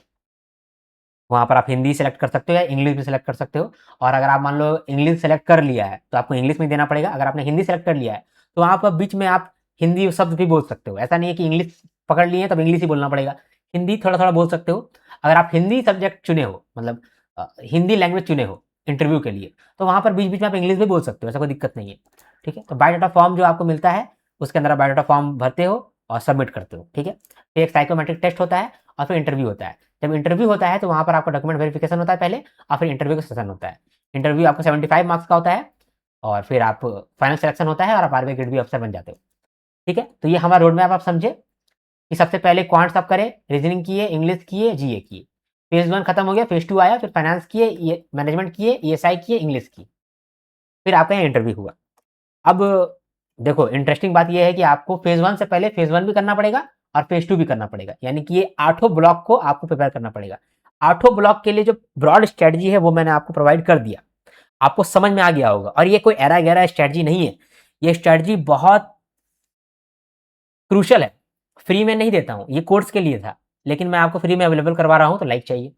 वहाँ पर आप हिंदी सेलेक्ट कर सकते हो या इंग्लिश भी सेलेक्ट कर सकते हो। और अगर आप मान लो इंग्लिश सेलेक्ट कर लिया है तो आपको इंग्लिश में देना पड़ेगा। अगर आपने हिंदी सेलेक्ट कर लिया है तो वहाँ पर बीच में आप हिंदी शब्द भी बोल सकते हो। ऐसा नहीं है कि इंग्लिश पकड़ लिए तब इंग्लिश ही बोलना पड़ेगा, हिंदी थोड़ा थोड़ा बोल सकते हो। अगर आप हिंदी सब्जेक्ट चुने हो, मतलब हिंदी लैंग्वेज चुने हो इंटरव्यू के लिए, तो वहाँ पर बीच बीच में आप इंग्लिश भी बोल सकते हो, ऐसा कोई दिक्कत नहीं है, ठीक है। तो बायोडाटा फॉर्म जो आपको मिलता है उसके अंदर आप बायोडाटा फॉर्म भरते हो और सबमिट करते हो, ठीक है। फिर एक साइकोमेट्रिक टेस्ट होता है और फिर इंटरव्यू होता है। जब इंटरव्यू होता है तो वहाँ पर आपका डॉक्यूमेंट वेरिफिकेशन होता है पहले, और फिर इंटरव्यू का सेशन होता है। इंटरव्यू आपको 75 मार्क्स का होता है और फिर आप फाइनल सिलेक्शन होता है और आप आरबीआई ग्रेड बी अफसर बन जाते हो, ठीक है। तो ये हमारा रोड मैप आप समझे कि सबसे पहले क्वांट्स आप करें, रीजनिंग किए, इंग्लिश किए, जीए किए, फेज 1 खत्म हो गया, फेज 2 आया, फिर फाइनेंस किए, मैनेजमेंट किए, ईएसआई किए, इंग्लिश की, फिर आपका यहाँ इंटरव्यू हुआ। अब देखो इंटरेस्टिंग बात यह है कि आपको फेज 1 से पहले फेज 1 भी करना पड़ेगा और फेज 2 भी करना पड़ेगा, यानी कि ये 8 ब्लॉक को आपको प्रिपेयर करना पड़ेगा। 8 ब्लॉक के लिए जो ब्रॉड स्ट्रेटजी है वो मैंने आपको प्रोवाइड कर दिया, आपको समझ में आ गया होगा। और ये कोई एरा गहरा स्ट्रेटजी नहीं है, ये स्ट्रेटजी बहुत क्रूशल है, फ्री में नहीं देता हूँ, ये कोर्स के लिए था, लेकिन मैं आपको फ्री में अवेलेबल करवा रहा हूँ, तो लाइक चाहिए,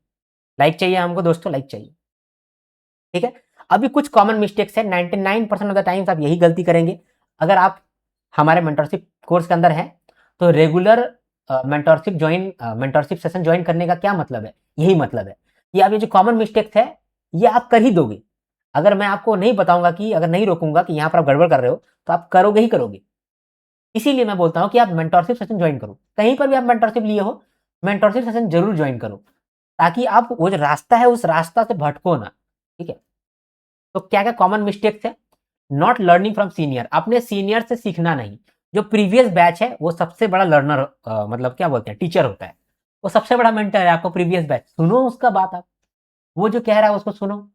लाइक चाहिए हमको दोस्तों, लाइक चाहिए, ठीक है। अभी कुछ कॉमन मिस्टेक्स है, 99% ऑफ द टाइम्स आप यही गलती करेंगे। अगर आप हमारे मेंटरशिप कोर्स के अंदर हैं तो रेगुलर मेंटरशिप सेशन ज्वाइन करने का क्या मतलब है, यही मतलब है कि आप ये जो कॉमन मिस्टेक्स है ये आप कर ही दोगे। अगर मैं आपको नहीं बताऊंगा कि, अगर नहीं रोकूंगा कि यहाँ पर आप गड़बड़ कर रहे हो, तो आप करोगे ही करोगे। इसीलिए मैं बोलता हूँ कि आप मेंटरशिप सेशन ज्वाइन करो, कहीं पर भी आप मेंटरशिप लिए हो, मेंटरशिप सेशन जरूर ज्वाइन करो, ताकि आप वो जो रास्ता है उस रास्ता से भटको ना, ठीक है। तो क्या क्या कॉमन मिस्टेक्स है? नॉट लर्निंग फ्रॉम सीनियर, अपने सीनियर से सीखना नहीं। जो प्रीवियस बैच है वो सबसे बड़ा लर्नर, मतलब क्या बोलते हैं, टीचर होता है, वो सबसे बड़ा मेंटर है आपको। प्रीवियस बैच सुनो उसका बात, आप वो जो कह रहा है उसको सुनो।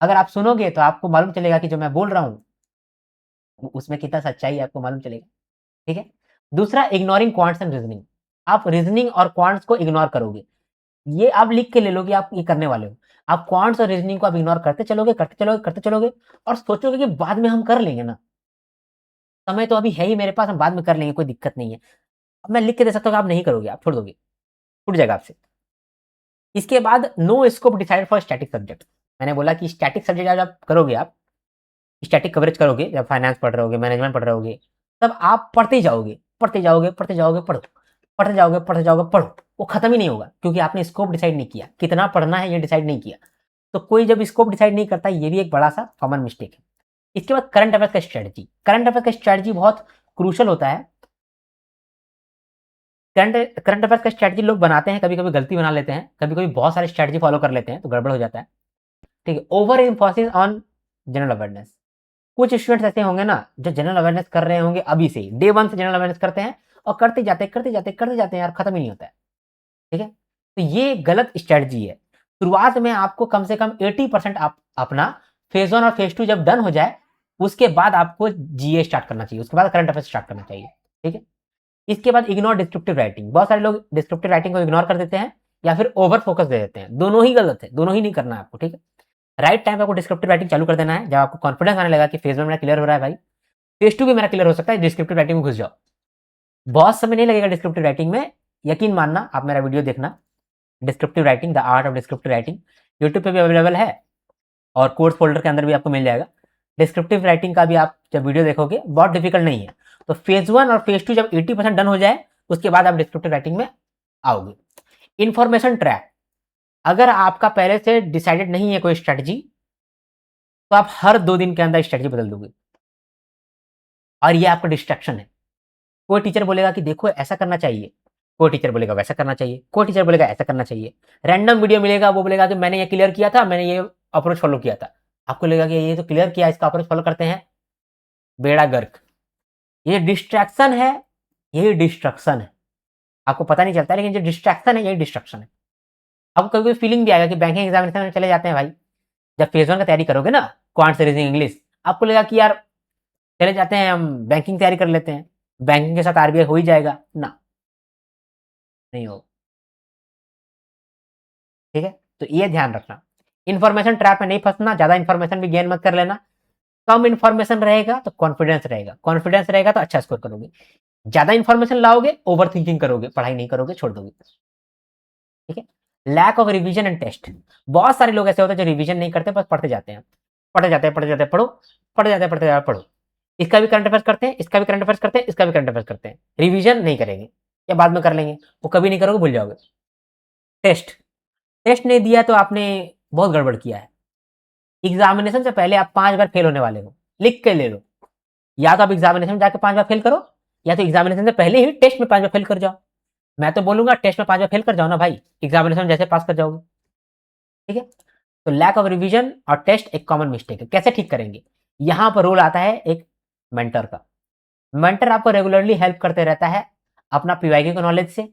अगर आप सुनोगे तो आपको मालूम चलेगा कि जो मैं बोल रहा हूँ उसमें कितना सच्चाई है, आपको मालूम चलेगा, ठीक है। दूसरा, इग्नोरिंग क्वांट्स एंड रीजनिंग, आप रीजनिंग और क्वांट्स को इग्नोर करोगे। ये आप लिख के ले लो कि आप ये करने वाले हो। आप क्वांट्स और रीजनिंग को आप इग्नोर करते चलोगे, करते चलोगे, करते चलोगे, और सोचोगे कि बाद में हम कर लेंगे ना, समय तो अभी है ही मेरे पास, हम बाद में कर लेंगे, कोई दिक्कत नहीं है। अब मैं लिख के दे सकता हूँ, आप नहीं करोगे, आप छोड़ दोगे, छूट जाएगा आपसे। इसके बाद no scope decide for static subject. मैंने बोला कि स्टैटिक सब्जेक्ट जब आप करोगे, आप स्टैटिक कवरेज करोगे, जब फाइनेंस पढ़ रहे होगे, मैनेजमेंट पढ़ रहे होगे, तब आप पढ़ते जाओगे, पढ़ते जाओगे, पढ़ते जाओगे, पढ़ो, पढ़ते जाओगे, पढ़ते जाओगे, पढ़ो। वो खत्म ही नहीं होगा, क्योंकि आपने स्कोप डिसाइड नहीं किया, कितना पढ़ना है ये डिसाइड नहीं किया। तो कोई जब स्कोप डिसाइड नहीं करता, ये भी एक बड़ा सा कॉमन मिस्टेक है। इसके बाद करंट अफेयर का स्ट्रेटजी, करंट अफेयर का स्ट्रेटजी बहुत क्रूशल होता है। करंट करंट अफेयर का स्ट्रेटजी लोग बनाते हैं, कभी कभी गलती बना लेते हैं, कभी कभी बहुत सारे स्ट्रेटजी फॉलो कर लेते हैं तो गड़बड़ हो जाता है, ठीक है। Over emphasis on general awareness, कुछ स्टूडेंट्स ऐसे होंगे ना जो जनरल अवेयरनेस कर रहे होंगे, अभी से डे वन से जनरल अवेयरनेस करते हैं, और करते जाते करते जाते करते जाते हैं यार, खत्म ही नहीं होता है, ठीक है। तो ये गलत स्ट्रेटजी है। शुरुआत में आपको कम से कम 80% आप अपना फेज वन और फेज टू जब डन हो जाए, उसके बाद आपको जीए स्टार्ट करना चाहिए, उसके बाद करंट अफेयर स्टार्ट करना चाहिए, ठीक है। इसके बाद इग्नोर डिस्क्रिप्टिव राइटिंग, बहुत सारे लोग डिस्क्रिप्टिव राइटिंग को इग्नोर कर देते हैं या फिर ओवर फोकस दे देते हैं, दोनों ही गलत है, दोनों ही नहीं करना है आपको, ठीक है। राइट टाइम पे आपको डिस्क्रिप्टिव राइटिंग चालू कर देना है, जब आपको कॉन्फिडेंस आने लगा कि फेज वन मेरा क्लियर हो रहा है भाई, फेज टू भी मेरा क्लियर हो सकता है, डिस्क्रिप्टिव राइटिंग में घुस जाओ। बहुत समय नहीं लगेगा डिस्क्रिप्टिव राइटिंग में, यकीन मानना, आप मेरा वीडियो देखना, descriptive writing, the art of descriptive writing, YouTube पे भी अवेलेबल है, और कोर्स फोल्डर के अंदर भी आपको मिल जाएगा। डिस्क्रिप्टिव राइटिंग का भी आप जब वीडियो देखोगे, बहुत डिफिकल्ट नहीं है। तो फेज वन और फेज टू जब 80% डन हो जाए, उसके बाद आप डिस्क्रिप्टिव राइटिंग में आओगे। इंफॉर्मेशन ट्रैक, अगर आपका पहले से डिसाइडेड नहीं है कोई स्ट्रेटजी, तो आप हर 2 दिन के अंदर स्ट्रेटजी बदल दोगे, और ये आपका डिस्ट्रैक्शन है। कोई टीचर बोलेगा कि देखो ऐसा करना चाहिए, कोई टीचर बोलेगा वैसा करना चाहिए, कोई टीचर बोलेगा ऐसा करना चाहिए, रैंडम वीडियो मिलेगा, वो बोलेगा कि मैंने ये क्लियर किया था, मैंने ये अप्रोच फॉलो किया था, आपको लगेगा कि ये तो क्लियर किया, इसका अप्रोच फॉलो करते हैं, बेड़ा गर्क। ये डिस्ट्रैक्शन है, यही डिस्ट्रक्शन है, आपको पता नहीं चलता, लेकिन जो डिस्ट्रैक्शन है यही डिस्ट्रक्शन है। आपको कभी कभी फीलिंग भी आएगा कि बैंकिंग एग्जामिनेशन में चले जाते हैं भाई, जब फेज वन का तैयारी करोगे ना, क्वांट रीजनिंग इंग्लिश, आपको लगेगा कि यार चले जाते हैं हम बैंकिंग तैयारी कर लेते हैं, बैंकिंग के साथ आरबीआई हो ही जाएगा ना, नहीं हो, ठीक है। तो ये ध्यान रखना, इन्फॉर्मेशन ट्रैप में नहीं फंसना, ज्यादा इन्फॉर्मेशन भी गेन मत कर लेना। कम इन्फॉर्मेशन रहेगा तो कॉन्फिडेंस रहेगा, कॉन्फिडेंस रहेगा तो अच्छा स्कोर करोगे। ज्यादा इन्फॉर्मेशन लाओगे, ओवर थिंकिंग करोगे, पढ़ाई नहीं करोगे, छोड़ दोगे, ठीक है। Lack of revision and test, बहुत सारे लोग ऐसे होते हैं जो रिवीजन नहीं करते, बस पढ़ते जाते हैं, पढ़ते जाते हैं, पढ़ते जाते हैं, पढ़ो, पढ़ते जाते हैं, पढ़ते जाते हैं, पढ़ो, इसका भी करंट अफेयर्स करते हैं, इसका भी करंट अफेयर्स करते हैं, इसका भी करंट अफेयर्स करते हैं, रिवीजन नहीं करेंगे, या बाद में कर लेंगे, वो कभी नहीं करोगे, भूल जाओगे। टेस्ट, टेस्ट नहीं दिया तो आपने बहुत गड़बड़ किया है। एग्जामिनेशन से पहले आप 5 बार फेल होने वाले हो, लिख के ले लो, या तो आप एग्जामिनेशन में जाकर 5 बार फेल करो, या तो एग्जामिनेशन से पहले ही टेस्ट में 5 बार फेल कर जाओ। मैं तो बोलूंगा टेस्ट में 5 बार फेल कर जाओ ना भाई, एग्जामिनेशन जैसे पास कर जाओगे, ठीक है। तो लैक ऑफ रिवीजन और टेस्ट एक कॉमन मिस्टेक है, कैसे ठीक करेंगे? यहां पर रोल आता है एक मेंटर का। मेंटर आपको रेगुलरली हेल्प करते रहता है, अपना पीवाईक्यू का नॉलेज से,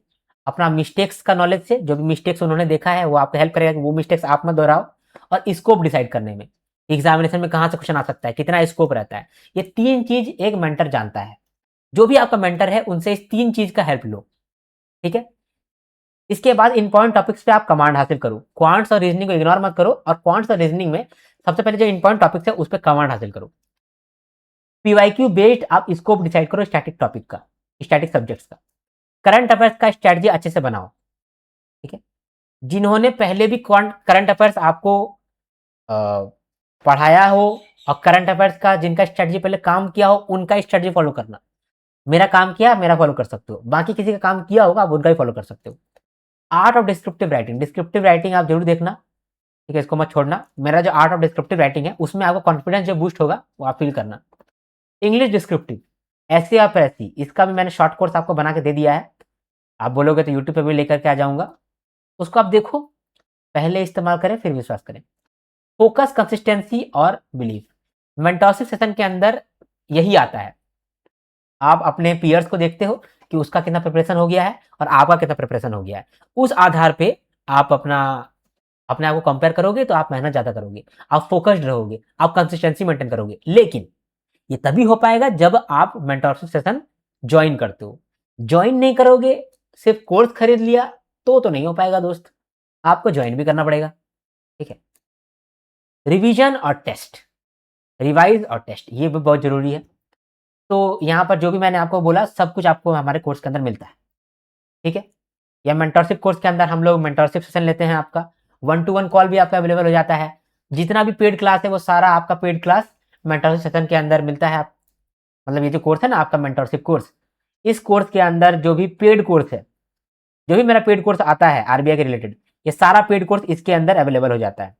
अपना मिस्टेक्स का नॉलेज से, जो भी मिस्टेक्स उन्होंने देखा है वो आपको हेल्प करेगा कि वो मिस्टेक्स आप मत दोहराओ, और स्कोप डिसाइड करने में, एग्जामिनेशन में कहां से क्वेश्चन आ सकता है, कितना स्कोप रहता है, ये 3 चीज एक मेंटर जानता है। जो भी आपका मेंटर है उनसे इस 3 चीज का हेल्प लो, ठीक है। इसके बाद इंपॉर्टेंट टॉपिक्स पे आप कमांड हासिल करो, क्वांट्स और रीजनिंग को इग्नोर मत करो, और क्वांट्स और रीजनिंग में सबसे पहले जो इंपॉर्टेंट टॉपिक्स है उस पर कमांड हासिल करो। पीवाईक्यू बेस्ड आप स्कोप डिसाइड करो स्टैटिक टॉपिक का, स्टैटिक सब्जेक्ट्स का। करंट अफेयर्स का स्ट्रेटजी अच्छे से बनाओ, ठीक है। जिन्होंने पहले भी करंट अफेयर्स आपको अ, पढ़ाया हो और करंट अफेयर्स का जिनका स्ट्रेटजी पहले काम किया हो उनका स्ट्रेटजी फॉलो करना। मेरा काम किया, मेरा फॉलो कर सकते हो, बाकी किसी का काम किया होगा आप उनका ही फॉलो कर सकते हो। Art of descriptive writing, descriptive writing आप जरूर देखना, ठीक है, इसको मत छोड़ना। मेरा जो आर्ट ऑफ डिस्क्रिप्टिव राइटिंग है उसमें आपका कॉन्फिडेंस जो बूस्ट होगा वो आप फील करना। इंग्लिश डिस्क्रिप्टिव, ऐसे आप ऐसी, इसका भी मैंने शॉर्ट कोर्स आपको बना के दे दिया है। आप बोलोगे तो यूट्यूब पे भी लेकर के आ जाऊंगा, उसको आप देखो, पहले इस्तेमाल करें फिर विश्वास करें। फोकस, कंसिस्टेंसी और बिलीफ, मेंटरशिप सेशन के अंदर यही आता है। आप अपने पीयर्स को देखते हो कि उसका कितना प्रिपरेशन हो गया है और आपका कितना प्रिपरेशन हो गया है, उस आधार पे आप अपने आप को कंपेयर करोगे तो आप मेहनत ज्यादा करोगे, आप फोकस्ड रहोगे, आप कंसिस्टेंसी मेंटेन करोगे। लेकिन ये तभी हो पाएगा जब आप मेंटरशिप सेशन ज्वाइन करते हो। ज्वाइन नहीं करोगे, सिर्फ कोर्स खरीद लिया तो नहीं हो पाएगा दोस्त, आपको ज्वाइन भी करना पड़ेगा, ठीक है। रिवीजन और टेस्ट, रिवाइज और टेस्ट ये भी बहुत जरूरी है। तो यहाँ पर जो भी मैंने आपको बोला सब कुछ आपको हमारे कोर्स के अंदर मिलता है, ठीक है। या मेंटरशिप कोर्स के अंदर हम लोग मेंटरशिप सेशन लेते हैं, आपका 1-to-1 कॉल भी आपका अवेलेबल हो जाता है। जितना भी पेड क्लास है वो सारा आपका पेड क्लास मेंटरशिप सेशन के अंदर मिलता है। आप मतलब ये जो कोर्स है ना आपका मेंटरशिप कोर्स, इस कोर्स के अंदर जो भी पेड कोर्स है, जो भी मेरा पेड कोर्स आता है आरबीआई के रिलेटेड, ये सारा पेड कोर्स इसके अंदर अवेलेबल हो जाता है,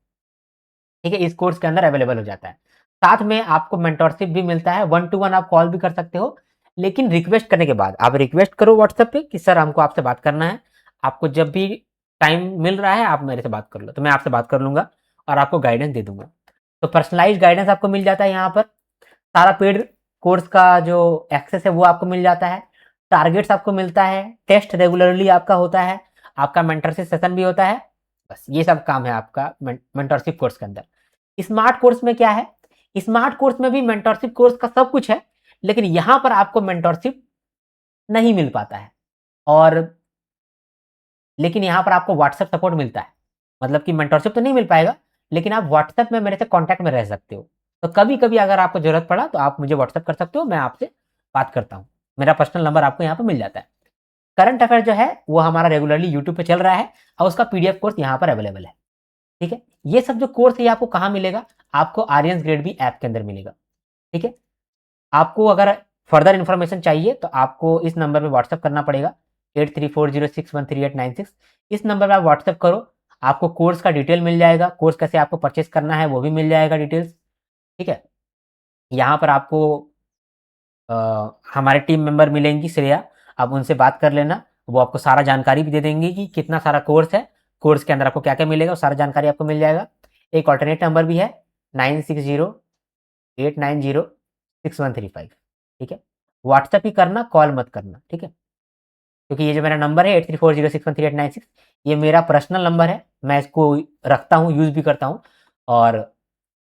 ठीक है, इस कोर्स के अंदर अवेलेबल हो जाता है। साथ में आपको मेंटरशिप भी मिलता है, 1-to-1 आप कॉल भी कर सकते हो, लेकिन रिक्वेस्ट करने के बाद आप रिक्वेस्ट करो व्हाट्सएप पे कि सर हमको आपसे बात करना है। आपको जब भी टाइम मिल रहा है आप मेरे से बात कर लो, तो मैं आपसे बात कर लूंगा और आपको गाइडेंस दे दूंगा। तो पर्सनलाइज गाइडेंस आपको मिल जाता है यहाँ पर। सारा पेड कोर्स का जो एक्सेस है वो आपको मिल जाता है, टारगेट्स आपको मिलता है, टेस्ट रेगुलरली आपका होता है, आपका मेंटरशिप सेशन भी होता है। बस ये सब काम है आपका मेंटरशिप कोर्स के अंदर। स्मार्ट कोर्स में क्या है, स्मार्ट कोर्स में भी मेंटरशिप कोर्स का सब कुछ है, लेकिन यहां पर आपको मेंटरशिप नहीं मिल पाता है। और लेकिन यहां पर आपको व्हाट्सएप सपोर्ट मिलता है, मतलब कि मेंटरशिप तो नहीं मिल पाएगा, लेकिन आप व्हाट्सएप में मेरे से कांटेक्ट में रह सकते हो। तो कभी कभी अगर आपको जरूरत पड़ा तो आप मुझे व्हाट्सएप कर सकते हो, मैं आपसे बात करता हूँ। मेरा पर्सनल नंबर आपको यहाँ पर मिल जाता है। करंट अफेयर जो है वो हमारा रेगुलरली यूट्यूब पे चल रहा है और उसका पीडीएफ कोर्स यहाँ पर अवेलेबल है, ठीक है। ये सब जो कोर्स है ये आपको कहाँ मिलेगा, आपको आर्यंस ग्रेड बी ऐप के अंदर मिलेगा, ठीक है। आपको अगर फर्दर इन्फॉर्मेशन चाहिए तो आपको इस नंबर पे व्हाट्सएप करना पड़ेगा, 8340613896। इस नंबर पे आप व्हाट्सएप करो, आपको कोर्स का डिटेल मिल जाएगा, कोर्स कैसे आपको परचेस करना है वो भी मिल जाएगा डिटेल्स, ठीक है। यहाँ पर आपको हमारे टीम मेंबर मिलेंगी श्रेया, आप उनसे बात कर लेना, वो आपको सारा जानकारी भी दे देंगे कि कितना सारा कोर्स है, कोर्स के अंदर आपको क्या क्या मिलेगा, सारा जानकारी आपको मिल जाएगा। एक ऑल्टरनेट नंबर भी है, 9608906135, ठीक है। व्हाट्सएप ही करना, कॉल मत करना, ठीक है, क्योंकि ये जो मेरा नंबर है 8340613896, ये मेरा पर्सनल नंबर है, मैं इसको रखता हूँ, यूज भी करता हूँ, और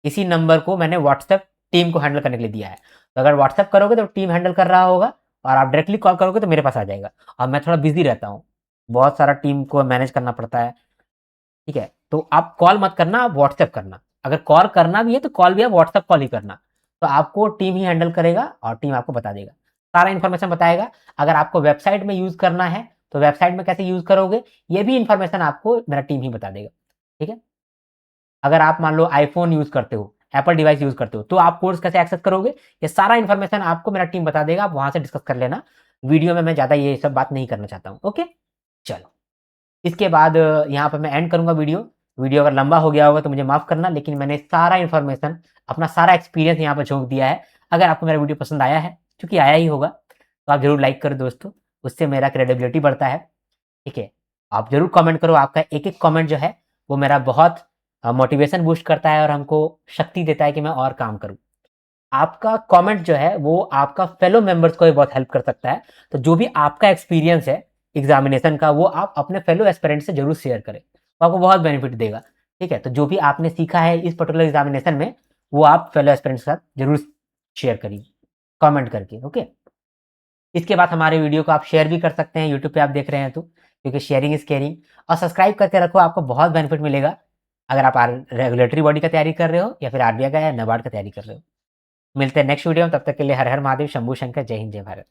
इसी नंबर को मैंने व्हाट्सएप टीम को हैंडल करने के लिए दिया है। तो अगर व्हाट्सएप करोगे तो टीम हैंडल कर रहा होगा, और आप डायरेक्टली कॉल करोगे तो मेरे पास आ जाएगा, और मैं थोड़ा बिजी रहता हूँ, बहुत सारा टीम को मैनेज करना पड़ता है, ठीक है। तो आप कॉल मत करना, आप व्हाट्सएप करना, अगर कॉल करना भी है तो कॉल भी आप व्हाट्सएप कॉल ही करना, तो आपको टीम ही हैंडल करेगा और टीम आपको बता देगा, सारा इन्फॉर्मेशन बताएगा। अगर आपको वेबसाइट में यूज करना है तो वेबसाइट में कैसे यूज करोगे ये भी इन्फॉर्मेशन आपको मेरा टीम ही बता देगा, ठीक है। अगर आप मान लो आईफोन यूज करते हो, एप्पल डिवाइस यूज करते हो, तो आप कोर्स कैसे एक्सेस करोगे ये सारा इन्फॉर्मेशन आपको मेरा टीम बता देगा, आप वहां से डिस्कस कर लेना। वीडियो में मैं ज्यादा ये सब बात नहीं करना चाहता हूँ, ओके। चलो, इसके बाद यहाँ पर मैं एंड करूंगा वीडियो। वीडियो अगर लंबा हो गया होगा तो मुझे माफ करना, लेकिन मैंने सारा इन्फॉर्मेशन, अपना सारा एक्सपीरियंस यहाँ पर झोंक दिया है। अगर आपको मेरा वीडियो पसंद आया है, क्योंकि आया ही होगा, तो आप जरूर लाइक करो दोस्तों, उससे मेरा क्रेडिबिलिटी बढ़ता है, ठीक है। आप जरूर कमेंट करो, आपका एक एक कमेंट जो है वो मेरा बहुत मोटिवेशन बूस्ट करता है और हमको शक्ति देता है कि मैं और काम करूं। आपका कमेंट जो है वो आपका फेलो मेंबर्स को भी बहुत हेल्प कर सकता है। तो जो भी आपका एक्सपीरियंस है एग्जामिनेशन का वो आप अपने फेलो एस्पिरेंट से जरूर शेयर करें, तो आपको बहुत बेनिफिट देगा, ठीक है। तो जो भी आपने सीखा है इस पर्टिकुलर एग्जामिनेशन में वो आप फेलो एस्पिरेंट्स के साथ जरूर शेयर करिए कमेंट करके, ओके। इसके बाद हमारे वीडियो को आप शेयर भी कर सकते हैं, यूट्यूब पे आप देख रहे हैं तो, क्योंकि शेयरिंग इज केयरिंग। और सब्सक्राइब करके रखो, आपको बहुत बेनिफिट मिलेगा अगर आप रेगुलेटरी बॉडी का तैयारी कर रहे हो या फिर आरबीआई का या नाबार्ड का तैयारी कर रहे हो। मिलते हैं नेक्स्ट वीडियो में, तब तक के लिए हर हर महादेव, शंभू शंकर, जय हिंद जय भारत।